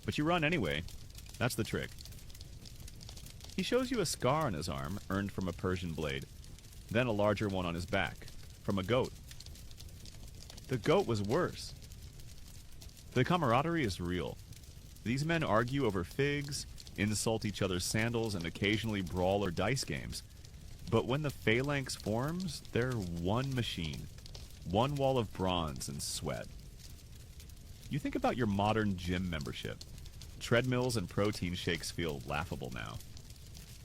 Speaker 1: But you run anyway. That's the trick. He shows you a scar on his arm, earned from a Persian blade, then a larger one on his back, from a goat. The goat was worse. The camaraderie is real. These men argue over figs, insult each other's sandals, and occasionally brawl or dice games. But when the phalanx forms, they're one machine, one wall of bronze and sweat. You think about your modern gym membership. Treadmills and protein shakes feel laughable now.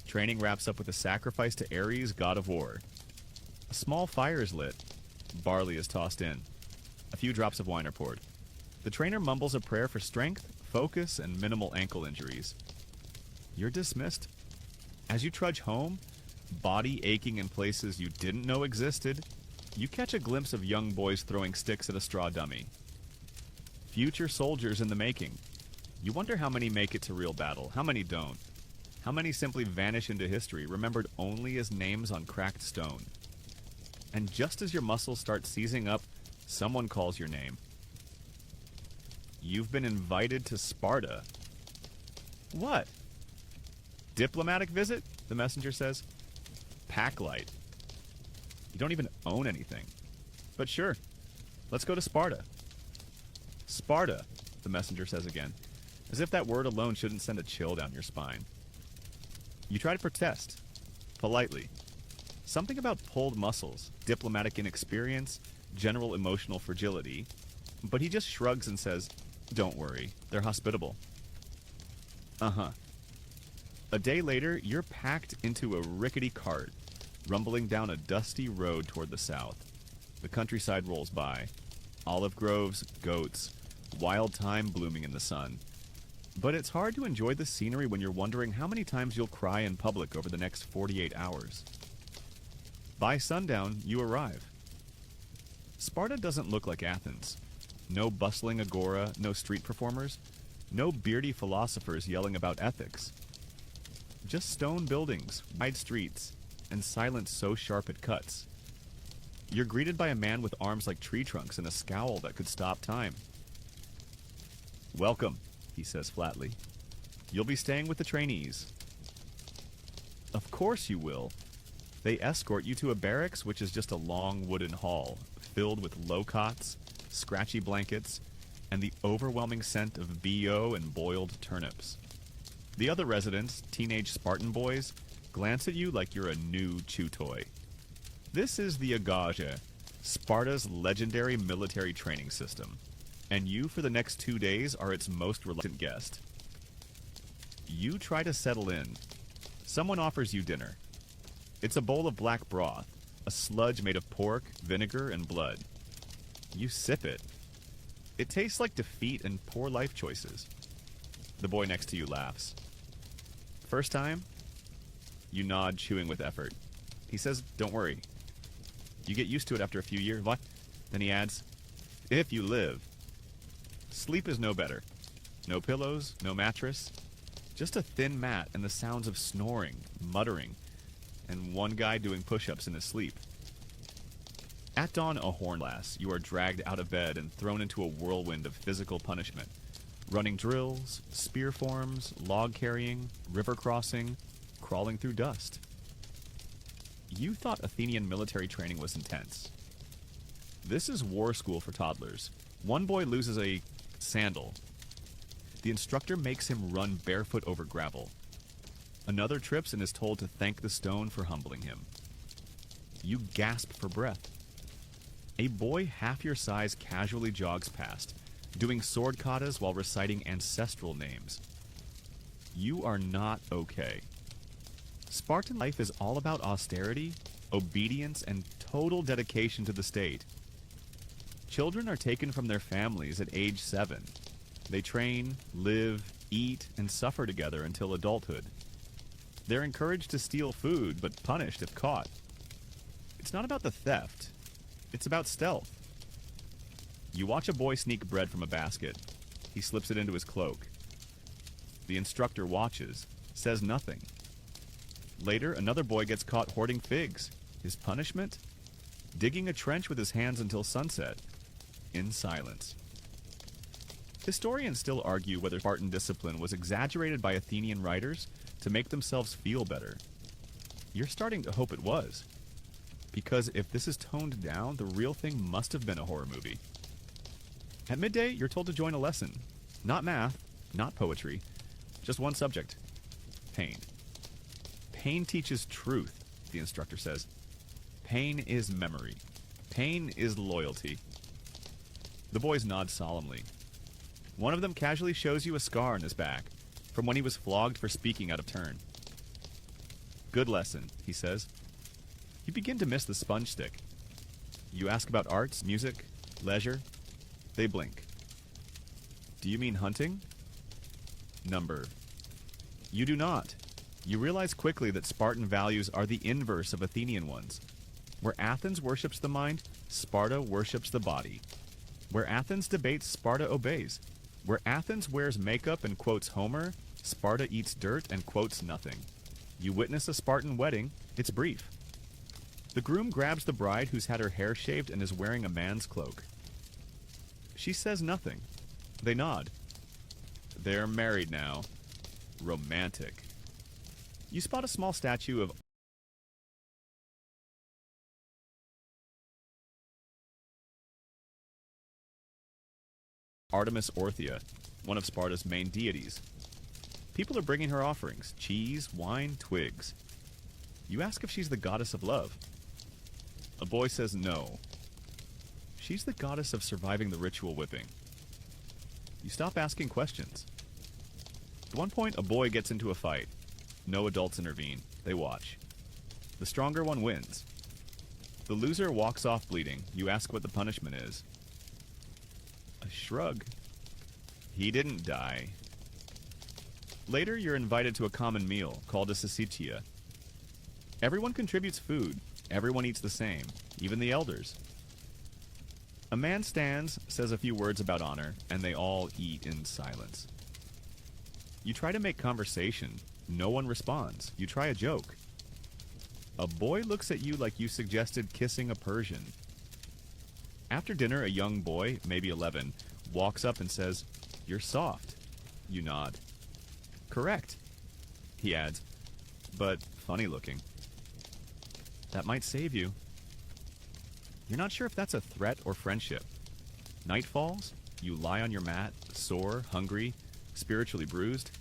Speaker 1: Training wraps up with a sacrifice to Ares, god of war. A small fire is lit. Barley is tossed in. A few drops of wine are poured. The trainer mumbles a prayer for strength, focus, and minimal ankle injuries. You're dismissed. As you trudge home, body aching in places you didn't know existed, you catch a glimpse of young boys throwing sticks at a straw dummy. Future soldiers in the making. You wonder how many make it to real battle, how many don't. How many simply vanish into history, remembered only as names on cracked stone. And just as your muscles start seizing up, someone calls your name. You've been invited to Sparta. What? Diplomatic visit? The messenger says. Packlight. You don't even own anything. But sure, let's go to Sparta. Sparta, the messenger says again, as if that word alone shouldn't send a chill down your spine. You try to protest, politely. Something about pulled muscles, diplomatic inexperience, general emotional fragility. But he just shrugs and says, don't worry, they're hospitable. Uh-huh. A day later, you're packed into a rickety cart, rumbling down a dusty road toward the south. The countryside rolls by. Olive groves, goats, wild thyme blooming in the sun. But it's hard to enjoy the scenery when you're wondering how many times you'll cry in public over the next 48 hours. By sundown, you arrive. Sparta doesn't look like Athens. No bustling agora, no street performers, no beardy philosophers yelling about ethics. Just stone buildings, wide streets, and silence so sharp it cuts. You're greeted by a man with arms like tree trunks and a scowl that could stop time. Welcome, he says flatly. You'll be staying with the trainees. Of course you will. They escort you to a barracks, which is just a long wooden hall, filled with low cots, scratchy blankets, and the overwhelming scent of BO and boiled turnips. The other residents, teenage Spartan boys, glance at you like you're a new chew toy. This is the Agaja, Sparta's legendary military training system, and you for the next 2 days are its most reluctant guest. You try to settle in. Someone offers you dinner. It's a bowl of black broth, a sludge made of pork, vinegar, and blood. You sip it. It tastes like defeat and poor life choices. The boy next to you laughs. First time? You nod, chewing with effort. He says, don't worry. You get used to it after a few years. What? Then he adds, if you live. Sleep is no better. No pillows, no mattress. Just a thin mat and the sounds of snoring, muttering, and one guy doing push-ups in his sleep. At dawn, a hornlass, you are dragged out of bed and thrown into a whirlwind of physical punishment. Running drills, spear forms, log carrying, river crossing, crawling through dust. You thought Athenian military training was intense. This is war school for toddlers. One boy loses a sandal. The instructor makes him run barefoot over gravel. Another trips and is told to thank the stone for humbling him. You gasp for breath. A boy half your size casually jogs past, doing sword katas while reciting ancestral names. You are not okay. Spartan life is all about austerity, obedience, and total dedication to the state. Children are taken from their families at age 7. They train, live, eat, and suffer together until adulthood. They're encouraged to steal food, but punished if caught. It's not about the theft. It's about stealth. You watch a boy sneak bread from a basket. He slips it into his cloak. The instructor watches, says nothing. Later, another boy gets caught hoarding figs. His punishment? Digging a trench with his hands until sunset, in silence. Historians still argue whether Spartan discipline was exaggerated by Athenian writers to make themselves feel better. You're starting to hope it was. Because if this is toned down, the real thing must have been a horror movie. At midday, you're told to join a lesson. Not math, not poetry, just one subject. Pain. Pain teaches truth, the instructor says. Pain is memory. Pain is loyalty. The boys nod solemnly. One of them casually shows you a scar on his back, from when he was flogged for speaking out of turn. Good lesson, he says. You begin to miss the sponge stick. You ask about arts, music, leisure. They blink. Do you mean hunting? Number. You do not. You realize quickly that Spartan values are the inverse of Athenian ones. Where Athens worships the mind, Sparta worships the body. Where Athens debates, Sparta obeys. Where Athens wears makeup and quotes Homer, Sparta eats dirt and quotes nothing. You witness a Spartan wedding, it's brief. The groom grabs the bride who's had her hair shaved and is wearing a man's cloak. She says nothing. They nod. They're married now. Romantic. You spot a small statue of Artemis Orthia, one of Sparta's main deities. People are bringing her offerings, cheese, wine, twigs. You ask if she's the goddess of love. A boy says no. She's the goddess of surviving the ritual whipping. You stop asking questions. At one point, a boy gets into a fight. No adults intervene. They watch. The stronger one wins. The loser walks off bleeding. You ask what the punishment is. A shrug. He didn't die. Later, you're invited to a common meal called a syssitia. Everyone contributes food. Everyone eats the same, even the elders. A man stands, says a few words about honor, and they all eat in silence. You try to make conversation. No one responds. You try a joke. A boy looks at you like you suggested kissing a Persian. After dinner, a young boy, maybe 11, walks up and says, "You're soft." You nod. "Correct," he adds, "but funny looking." That might save you. You're not sure if that's a threat or friendship. Night falls, you lie on your mat, sore, hungry, spiritually bruised.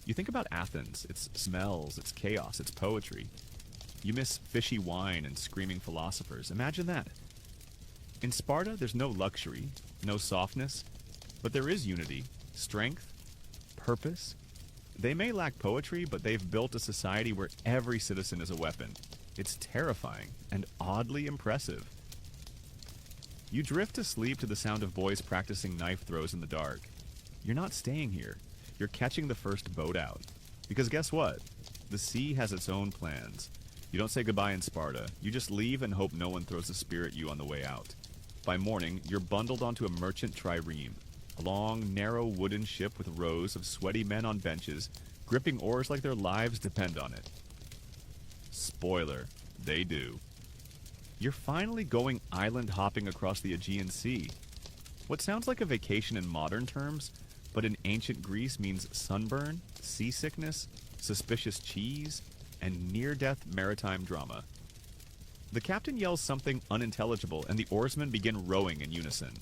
Speaker 1: You think about Athens, its smells, its chaos, its poetry. You miss fishy wine and screaming philosophers. Imagine that. In Sparta, there's no luxury, no softness, but there is unity, strength, purpose. They may lack poetry, but they've built a society where every citizen is a weapon. It's terrifying and oddly impressive. You drift to sleep to the sound of boys practicing knife throws in the dark. You're not staying here. You're catching the first boat out. Because guess what? The sea has its own plans. You don't say goodbye in Sparta. You just leave and hope no one throws a spear at you on the way out. By morning, you're bundled onto a merchant trireme, a long, narrow wooden ship with rows of sweaty men on benches, gripping oars like their lives depend on it. Spoiler, they do. You're finally going island hopping across the Aegean Sea. What sounds like a vacation in modern terms, but in ancient Greece means sunburn, seasickness, suspicious cheese, and near-death maritime drama. The captain yells something unintelligible, and the oarsmen begin rowing in unison.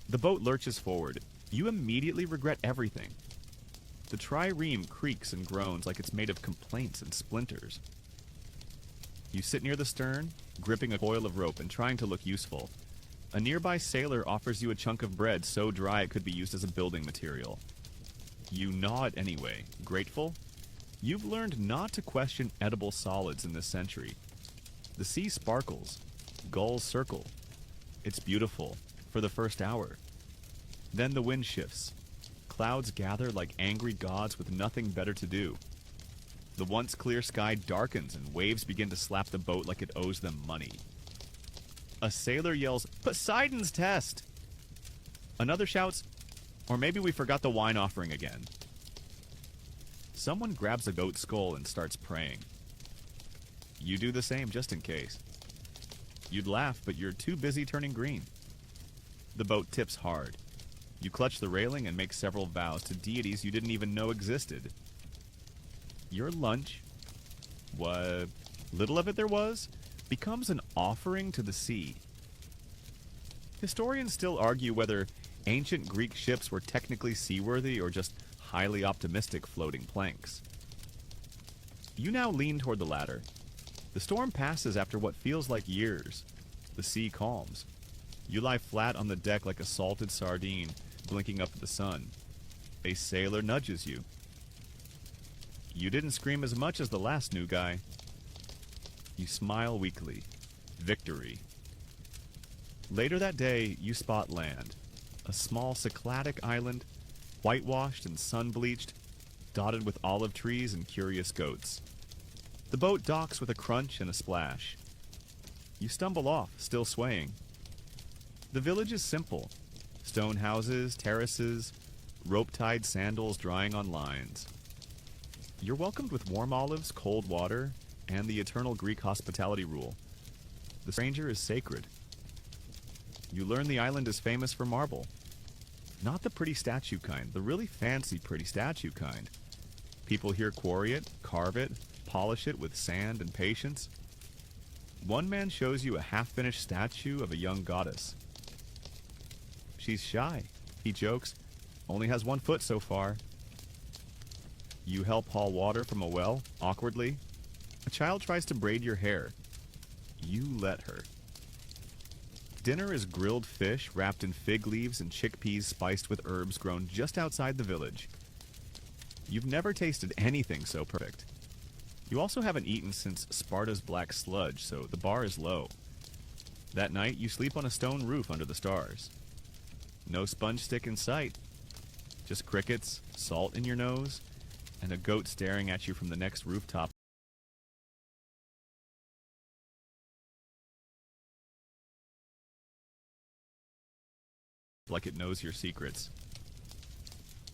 Speaker 1: The boat lurches forward. You immediately regret everything. The trireme creaks and groans like it's made of complaints and splinters. You sit near the stern, gripping a coil of rope and trying to look useful. A nearby sailor offers you a chunk of bread so dry it could be used as a building material. You gnaw it anyway, grateful. You've learned not to question edible solids in this century. The sea sparkles. Gulls circle. It's beautiful for the first hour. Then the wind shifts. Clouds gather like angry gods with nothing better to do. The once clear sky darkens and waves begin to slap the boat like it owes them money. A sailor yells, "Poseidon's test!" Another shouts, "Or maybe we forgot the wine offering again." Someone grabs a goat skull and starts praying. You do the same just in case. You'd laugh, but you're too busy turning green. The boat tips hard. You clutch the railing and make several vows to deities you didn't even know existed. Your lunch, what little of it there was, becomes an offering to the sea. Historians still argue whether ancient Greek ships were technically seaworthy or just highly optimistic floating planks. You now lean toward the latter. The storm passes after what feels like years. The sea calms. You lie flat on the deck like a salted sardine, blinking up at the sun. A sailor nudges you. You didn't scream as much as the last new guy. You smile weakly. Victory. Later that day, you spot land. A small Cycladic island, whitewashed and sun-bleached, dotted with olive trees and curious goats. The boat docks with a crunch and a splash. You stumble off, still swaying. The village is simple. Stone houses, terraces, rope-tied sandals drying on lines. You're welcomed with warm olives, cold water, and the eternal Greek hospitality rule. The stranger is sacred. You learn the island is famous for marble. Not the pretty statue kind, the really fancy pretty statue kind. People here quarry it, carve it, polish it with sand and patience. One man shows you a half-finished statue of a young goddess. She's shy, he jokes, only has 1 foot so far. You help haul water from a well, awkwardly. A child tries to braid your hair. You let her. Dinner is grilled fish wrapped in fig leaves and chickpeas spiced with herbs grown just outside the village. You've never tasted anything so perfect. You also haven't eaten since Sparta's black sludge, so the bar is low. That night, you sleep on a stone roof under the stars. No sponge stick in sight. Just crickets, salt in your nose, and a goat staring at you from the next rooftop. Like it knows your secrets.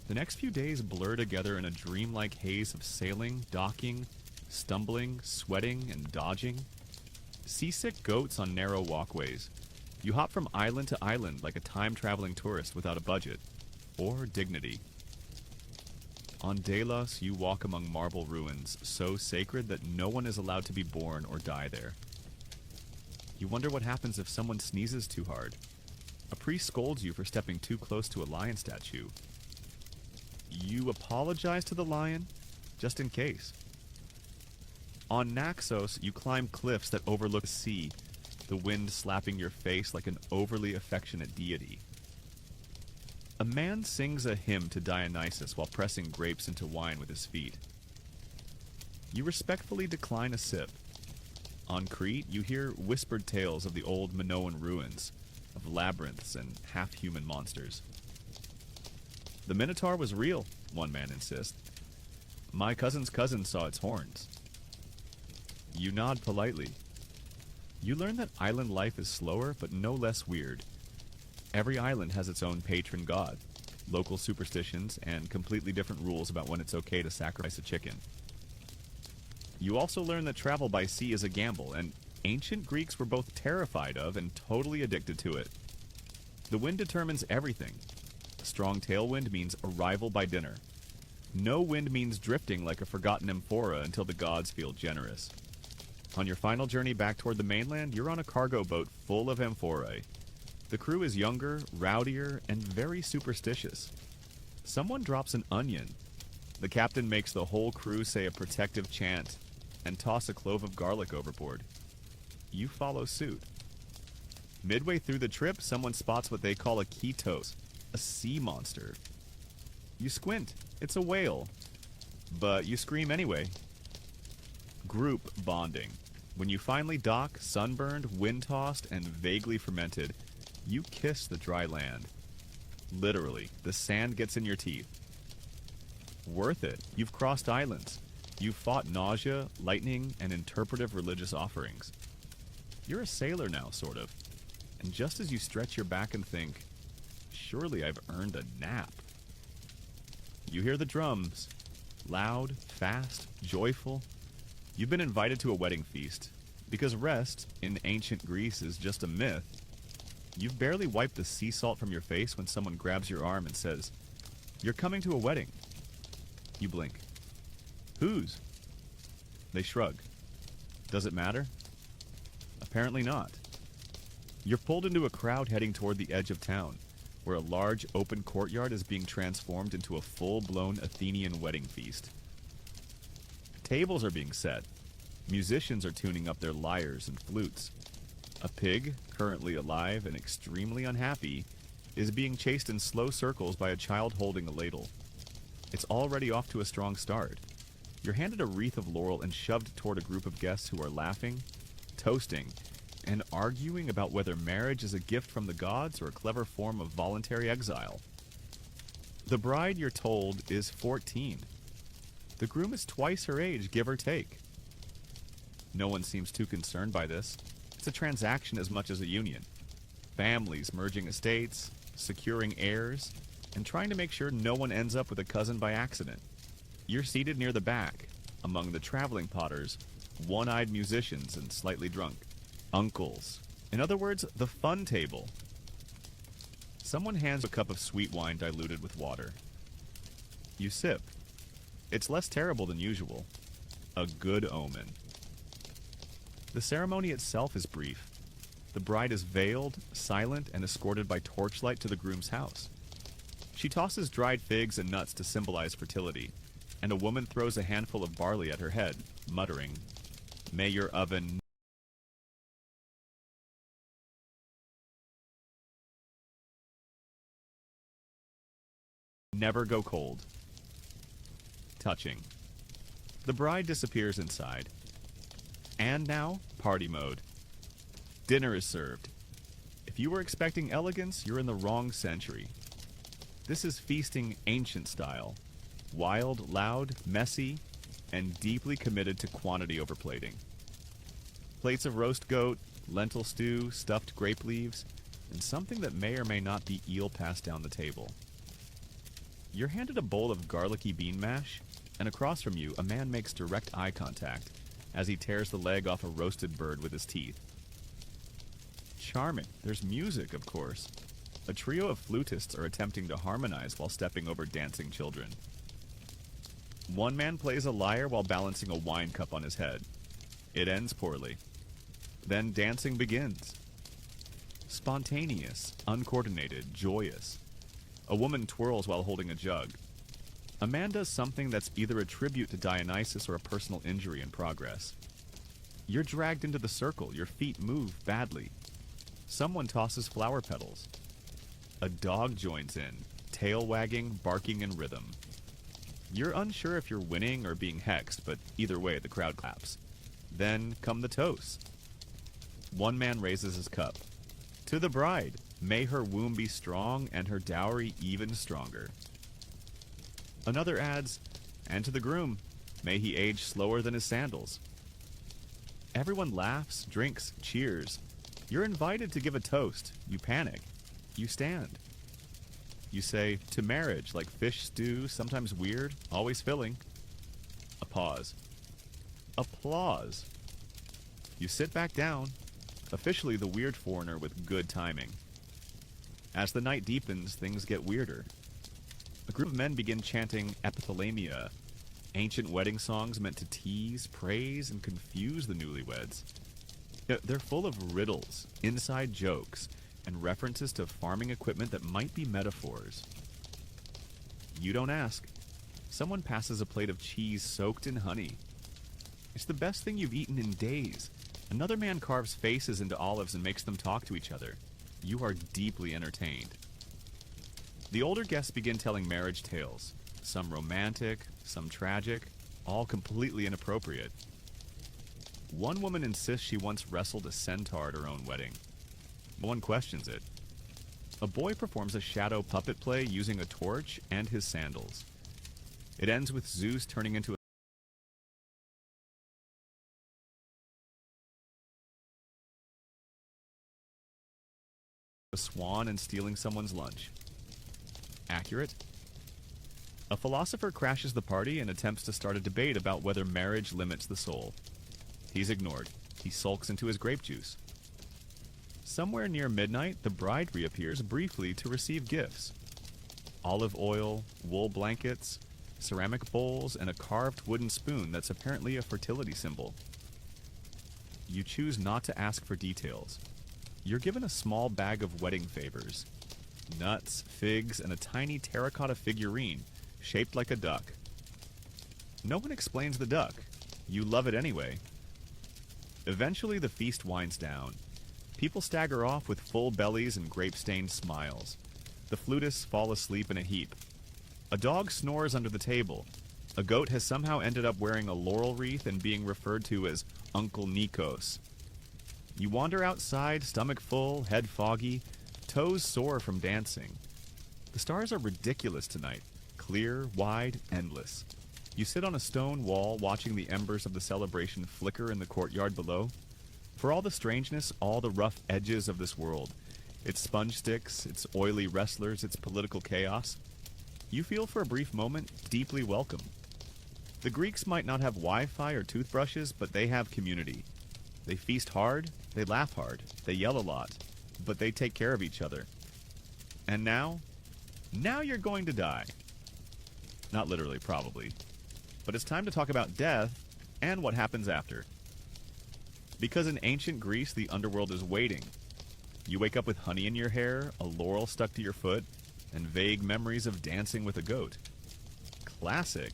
Speaker 1: The next few days blur together in a dreamlike haze of sailing, docking, stumbling, sweating, and dodging. Seasick goats on narrow walkways. You hop from island to island like a time-traveling tourist without a budget. Or dignity. On Delos, you walk among marble ruins, so sacred that no one is allowed to be born or die there. You wonder what happens if someone sneezes too hard. A priest scolds you for stepping too close to a lion statue. You apologize to the lion, just in case. On Naxos, you climb cliffs that overlook the sea, the wind slapping your face like an overly affectionate deity. A man sings a hymn to Dionysus while pressing grapes into wine with his feet. You respectfully decline a sip. On Crete, you hear whispered tales of the old Minoan ruins, of labyrinths and half-human monsters. The Minotaur was real, one man insists. My cousin's cousin saw its horns. You nod politely. You learn that island life is slower, but no less weird. Every island has its own patron god, local superstitions, and completely different rules about when it's okay to sacrifice a chicken. You also learn that travel by sea is a gamble, and ancient Greeks were both terrified of and totally addicted to it. The wind determines everything. A strong tailwind means arrival by dinner. No wind means drifting like a forgotten amphora until the gods feel generous. On your final journey back toward the mainland, you're on a cargo boat full of amphorae. The crew is younger, rowdier, and very superstitious. Someone drops an onion. The captain makes the whole crew say a protective chant and toss a clove of garlic overboard. You follow suit. Midway through the trip, someone spots what they call a ketos, a sea monster. You squint. It's a whale. But you scream anyway. Group bonding. When you finally dock, sunburned, wind-tossed, and vaguely fermented, You kiss the dry land. Literally, the sand gets in your teeth. Worth it. You've crossed islands. You've fought nausea, lightning, and interpretive religious offerings. You're a sailor now, sort of. And just as you stretch your back and think, surely I've earned a nap, you hear the drums. Loud, fast, joyful. You've been invited to a wedding feast. Because rest, in ancient Greece, is just a myth. You've barely wiped the sea salt from your face when someone grabs your arm and says, "You're coming to a wedding." You blink. Whose? They shrug. Does it matter? Apparently not. You're pulled into a crowd heading toward the edge of town, where a large open courtyard is being transformed into a full-blown Athenian wedding feast. Tables are being set. Musicians are tuning up their lyres and flutes. A pig, currently alive and extremely unhappy, is being chased in slow circles by a child holding a ladle. It's already off to a strong start. You're handed a wreath of laurel and shoved toward a group of guests who are laughing, toasting, and arguing about whether marriage is a gift from the gods or a clever form of voluntary exile. The bride, you're told, is 14. The groom is twice her age, give or take. No one seems too concerned by this. It's a transaction as much as a union. Families merging estates, securing heirs, and trying to make sure no one ends up with a cousin by accident. You're seated near the back, among the traveling potters, one-eyed musicians and slightly drunk. Uncles. In other words, the fun table. Someone hands a cup of sweet wine diluted with water. You sip. It's less terrible than usual. A good omen. The ceremony itself is brief. The bride is veiled, silent, and escorted by torchlight to the groom's house. She tosses dried figs and nuts to symbolize fertility, and a woman throws a handful of barley at her head, muttering, "May your oven never go cold." Touching. The bride disappears inside. And now, party mode. Dinner is served. If you were expecting elegance, you're in the wrong century. This is feasting ancient style. Wild, loud, messy, and deeply committed to quantity over plating. Plates of roast goat, lentil stew, stuffed grape leaves, and something that may or may not be eel passed down the table. You're handed a bowl of garlicky bean mash, and across from you, a man makes direct eye contact as he tears the leg off a roasted bird with his teeth. Charming. There's music, of course. A trio of flutists are attempting to harmonize while stepping over dancing children. One man plays a lyre while balancing a wine cup on his head. It ends poorly. Then dancing begins. Spontaneous, uncoordinated, joyous. A woman twirls while holding a jug. A man does something that's either a tribute to Dionysus or a personal injury in progress. You're dragged into the circle. Your feet move badly. Someone tosses flower petals. A dog joins in, tail wagging, barking in rhythm. You're unsure if you're winning or being hexed, but either way, the crowd claps. Then come the toasts. One man raises his cup. To the bride, may her womb be strong and her dowry even stronger. Another adds, and to the groom, may he age slower than his sandals. Everyone laughs, drinks, cheers. You're invited to give a toast. You panic. You stand. You say, to marriage, like fish stew, sometimes weird, always filling. A pause. Applause. You sit back down, officially the weird foreigner with good timing. As the night deepens, things get weirder. A group of men begin chanting epithalamia, ancient wedding songs meant to tease, praise, and confuse the newlyweds. They're full of riddles, inside jokes, and references to farming equipment that might be metaphors. You don't ask. Someone passes a plate of cheese soaked in honey. It's the best thing you've eaten in days. Another man carves faces into olives and makes them talk to each other. You are deeply entertained. The older guests begin telling marriage tales, some romantic, some tragic, all completely inappropriate. One woman insists she once wrestled a centaur at her own wedding. No one questions it. a boy performs a shadow puppet play using a torch and his sandals. It ends with Zeus turning into a swan and stealing someone's lunch. Accurate? A philosopher crashes the party and attempts to start a debate about whether marriage limits the soul. He's ignored. He sulks into his grape juice. Somewhere near midnight, the bride reappears briefly to receive gifts. Olive oil, wool blankets, ceramic bowls, and a carved wooden spoon that's apparently a fertility symbol. You choose not to ask for details. You're given a small bag of wedding favors. Nuts, figs, and a tiny terracotta figurine shaped like a duck. No one explains the duck. You love it anyway. Eventually, the feast winds down. People stagger off with full bellies and grape-stained smiles. The flutists fall asleep in a heap. A dog snores under the table. A goat has somehow ended up wearing a laurel wreath and being referred to as Uncle Nikos. You wander outside, stomach full, head foggy, toes sore from dancing. The stars are ridiculous tonight. Clear, wide, endless. You sit on a stone wall watching the embers of the celebration flicker in the courtyard below. For all the strangeness, all the rough edges of this world, its sponge sticks, its oily wrestlers, its political chaos, you feel for a brief moment deeply welcome. The Greeks might not have Wi-Fi or toothbrushes, but they have community. They feast hard, they laugh hard, they yell a lot, but they take care of each other. And now you're going to die. Not literally, probably. But it's time to talk about death and what happens after. Because in ancient Greece, the underworld is waiting. You wake up with honey in your hair, a laurel stuck to your foot, and vague memories of dancing with a goat. Classic.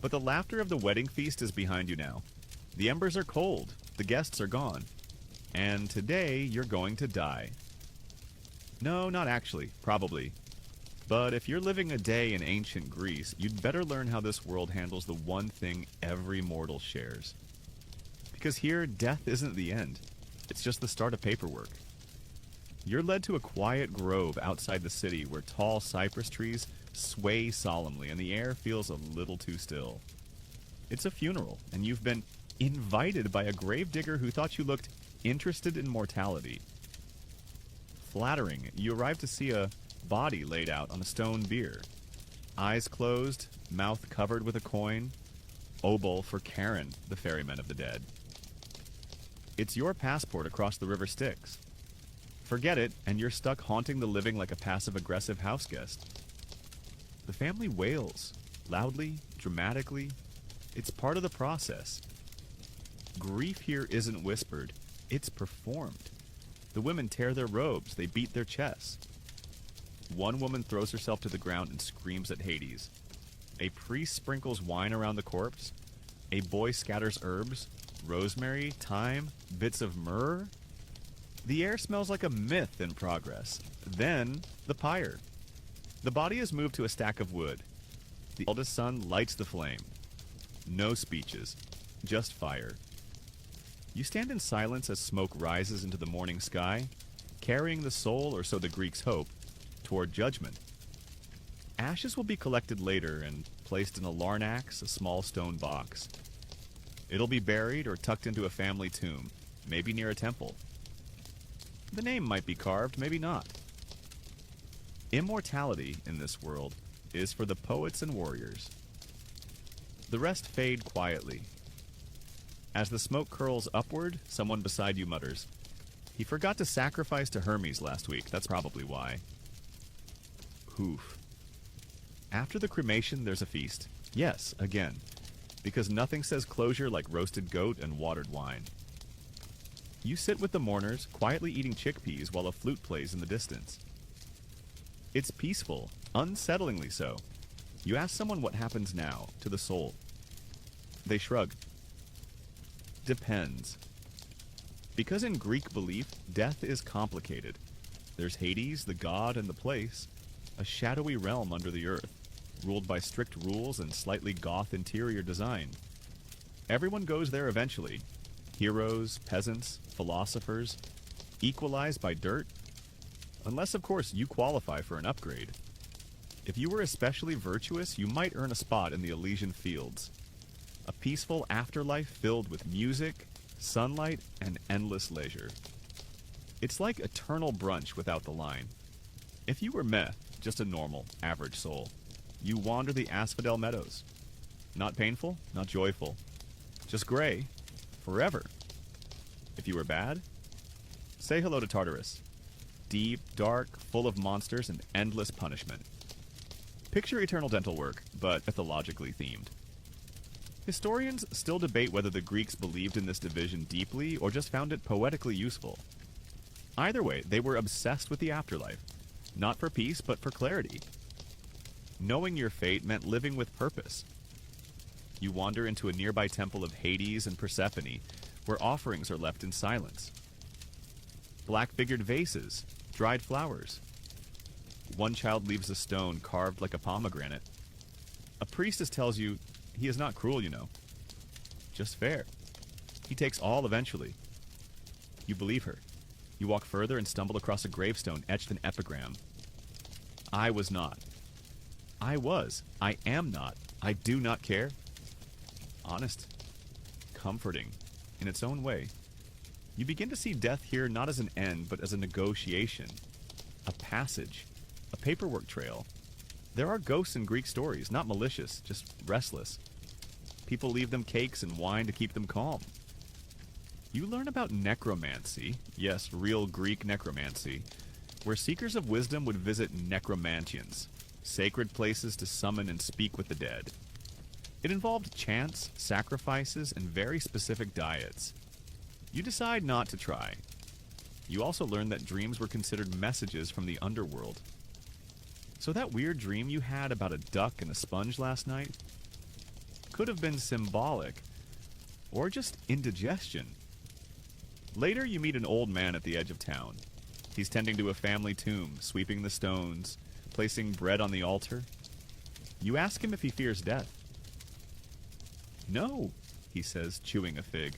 Speaker 1: But the laughter of the wedding feast is behind you now. The embers are cold, the guests are gone, and today you're going to die. No, not actually, probably. But if you're living a day in ancient Greece, you'd better learn how this world handles the one thing every mortal shares. Because here, death isn't the end. It's just the start of paperwork. You're led to a quiet grove outside the city where tall cypress trees sway solemnly and the air feels a little too still. It's a funeral, and you've been invited by a gravedigger who thought you looked interested in mortality. Flattering, you arrive to see a body laid out on a stone bier. Eyes closed, mouth covered with a coin. Obol for Karen, the ferryman of the dead. It's your passport across the river Styx. Forget it, and you're stuck haunting the living like a passive-aggressive houseguest. The family wails, loudly, dramatically. It's part of the process. Grief here isn't whispered, it's performed. The women tear their robes, they beat their chests. One woman throws herself to the ground and screams at Hades. A priest sprinkles wine around the corpse. A boy scatters herbs, rosemary, thyme, bits of myrrh. The air smells like a myth in progress. Then, the pyre. The body is moved to a stack of wood. The eldest son lights the flame. No speeches, just fire. You stand in silence as smoke rises into the morning sky, carrying the soul, or so the Greeks hope, toward judgment. Ashes will be collected later and placed in a larnax, a small stone box. It'll be buried or tucked into a family tomb, maybe near a temple. The name might be carved, maybe not. Immortality in this world is for the poets and warriors. The rest fade quietly. As the smoke curls upward, someone beside you mutters, "He forgot to sacrifice to Hermes last week, that's probably why." Oof. After the cremation, there's a feast. Yes, again. Because nothing says closure like roasted goat and watered wine. You sit with the mourners, quietly eating chickpeas while a flute plays in the distance. It's peaceful, unsettlingly so. You ask someone what happens now, to the soul. They shrug. Depends. Because in Greek belief, death is complicated. There's Hades, the god and the place, a shadowy realm under the earth, ruled by strict rules and slightly goth interior design. Everyone goes there eventually. Heroes, peasants, philosophers, equalized by dirt. Unless, of course, you qualify for an upgrade. If you were especially virtuous, you might earn a spot in the Elysian Fields. A peaceful afterlife filled with music, sunlight, and endless leisure. It's like eternal brunch without the line. If you were meh, just a normal, average soul, you wander the asphodel meadows. Not painful, not joyful. Just gray, forever. If you were bad, say hello to Tartarus. Deep, dark, full of monsters and endless punishment. Picture eternal dental work, but mythologically themed. Historians still debate whether the Greeks believed in this division deeply or just found it poetically useful. Either way, they were obsessed with the afterlife, not for peace, but for clarity. Knowing your fate meant living with purpose. You wander into a nearby temple of Hades and Persephone, where offerings are left in silence. Black-figured vases, dried flowers. One child leaves a stone carved like a pomegranate. A priestess tells you he is not cruel, you know. Just fair. He takes all eventually. You believe her. You walk further and stumble across a gravestone etched an epigram. I was not. I was. I am not. I do not care. Honest. Comforting. In its own way. You begin to see death here not as an end, but as a negotiation. A passage. A paperwork trail. There are ghosts in Greek stories, not malicious, just restless. People leave them cakes and wine to keep them calm. You learn about necromancy, yes, real Greek necromancy, where seekers of wisdom would visit necromantians, sacred places to summon and speak with the dead. It involved chants, sacrifices, and very specific diets. You decide not to try. You also learn that dreams were considered messages from the underworld. So that weird dream you had about a duck and a sponge last night could have been symbolic, or just indigestion. Later, you meet an old man at the edge of town. He's tending to a family tomb, sweeping the stones, placing bread on the altar. You ask him if he fears death. No, he says, chewing a fig.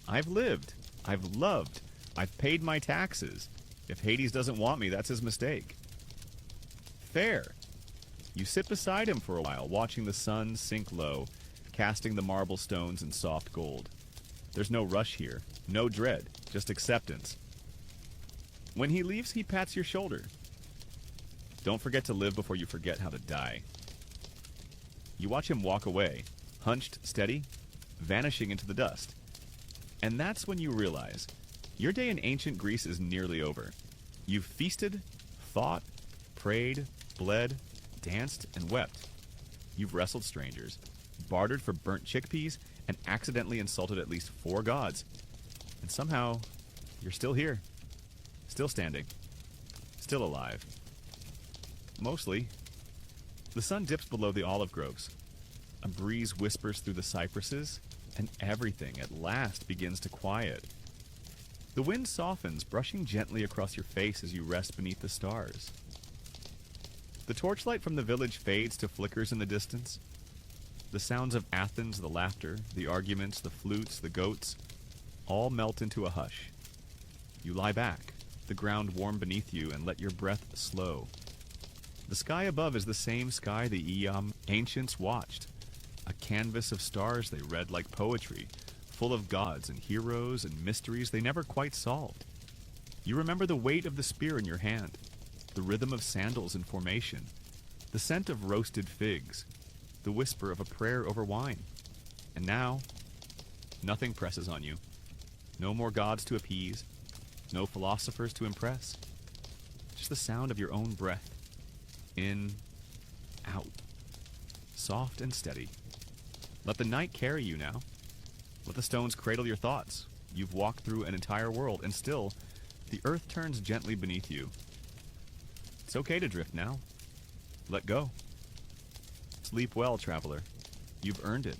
Speaker 1: I've lived. I've loved. I've paid my taxes. If Hades doesn't want me, that's his mistake. Fair. You sit beside him for a while, watching the sun sink low, casting the marble stones in soft gold. There's no rush here, no dread, just acceptance. When he leaves, he pats your shoulder. Don't forget to live before you forget how to die. You watch him walk away, hunched, steady, vanishing into the dust. And that's when you realize your day in ancient Greece is nearly over. You've feasted, thought, prayed, bled, danced, and wept. You've wrestled strangers, bartered for burnt chickpeas, and accidentally insulted at least 4 gods. And somehow, you're still here. Still standing. Still alive. Mostly. The sun dips below the olive groves. A breeze whispers through the cypresses, and everything at last begins to quiet. The wind softens, brushing gently across your face as you rest beneath the stars. The torchlight from the village fades to flickers in the distance. The sounds of Athens, the laughter, the arguments, the flutes, the goats, all melt into a hush. You lie back, the ground warm beneath you, and let your breath slow. The sky above is the same sky the ancients watched, a canvas of stars they read like poetry, full of gods and heroes and mysteries they never quite solved. You remember the weight of the spear in your hand, the rhythm of sandals in formation, the scent of roasted figs, the whisper of a prayer over wine. And now, nothing presses on you. No more gods to appease, no philosophers to impress. Just the sound of your own breath. In, out. Soft and steady. Let the night carry you now. Let the stones cradle your thoughts. You've walked through an entire world, and still, the earth turns gently beneath you. It's okay to drift now. Let go. Sleep well, traveler. You've earned it.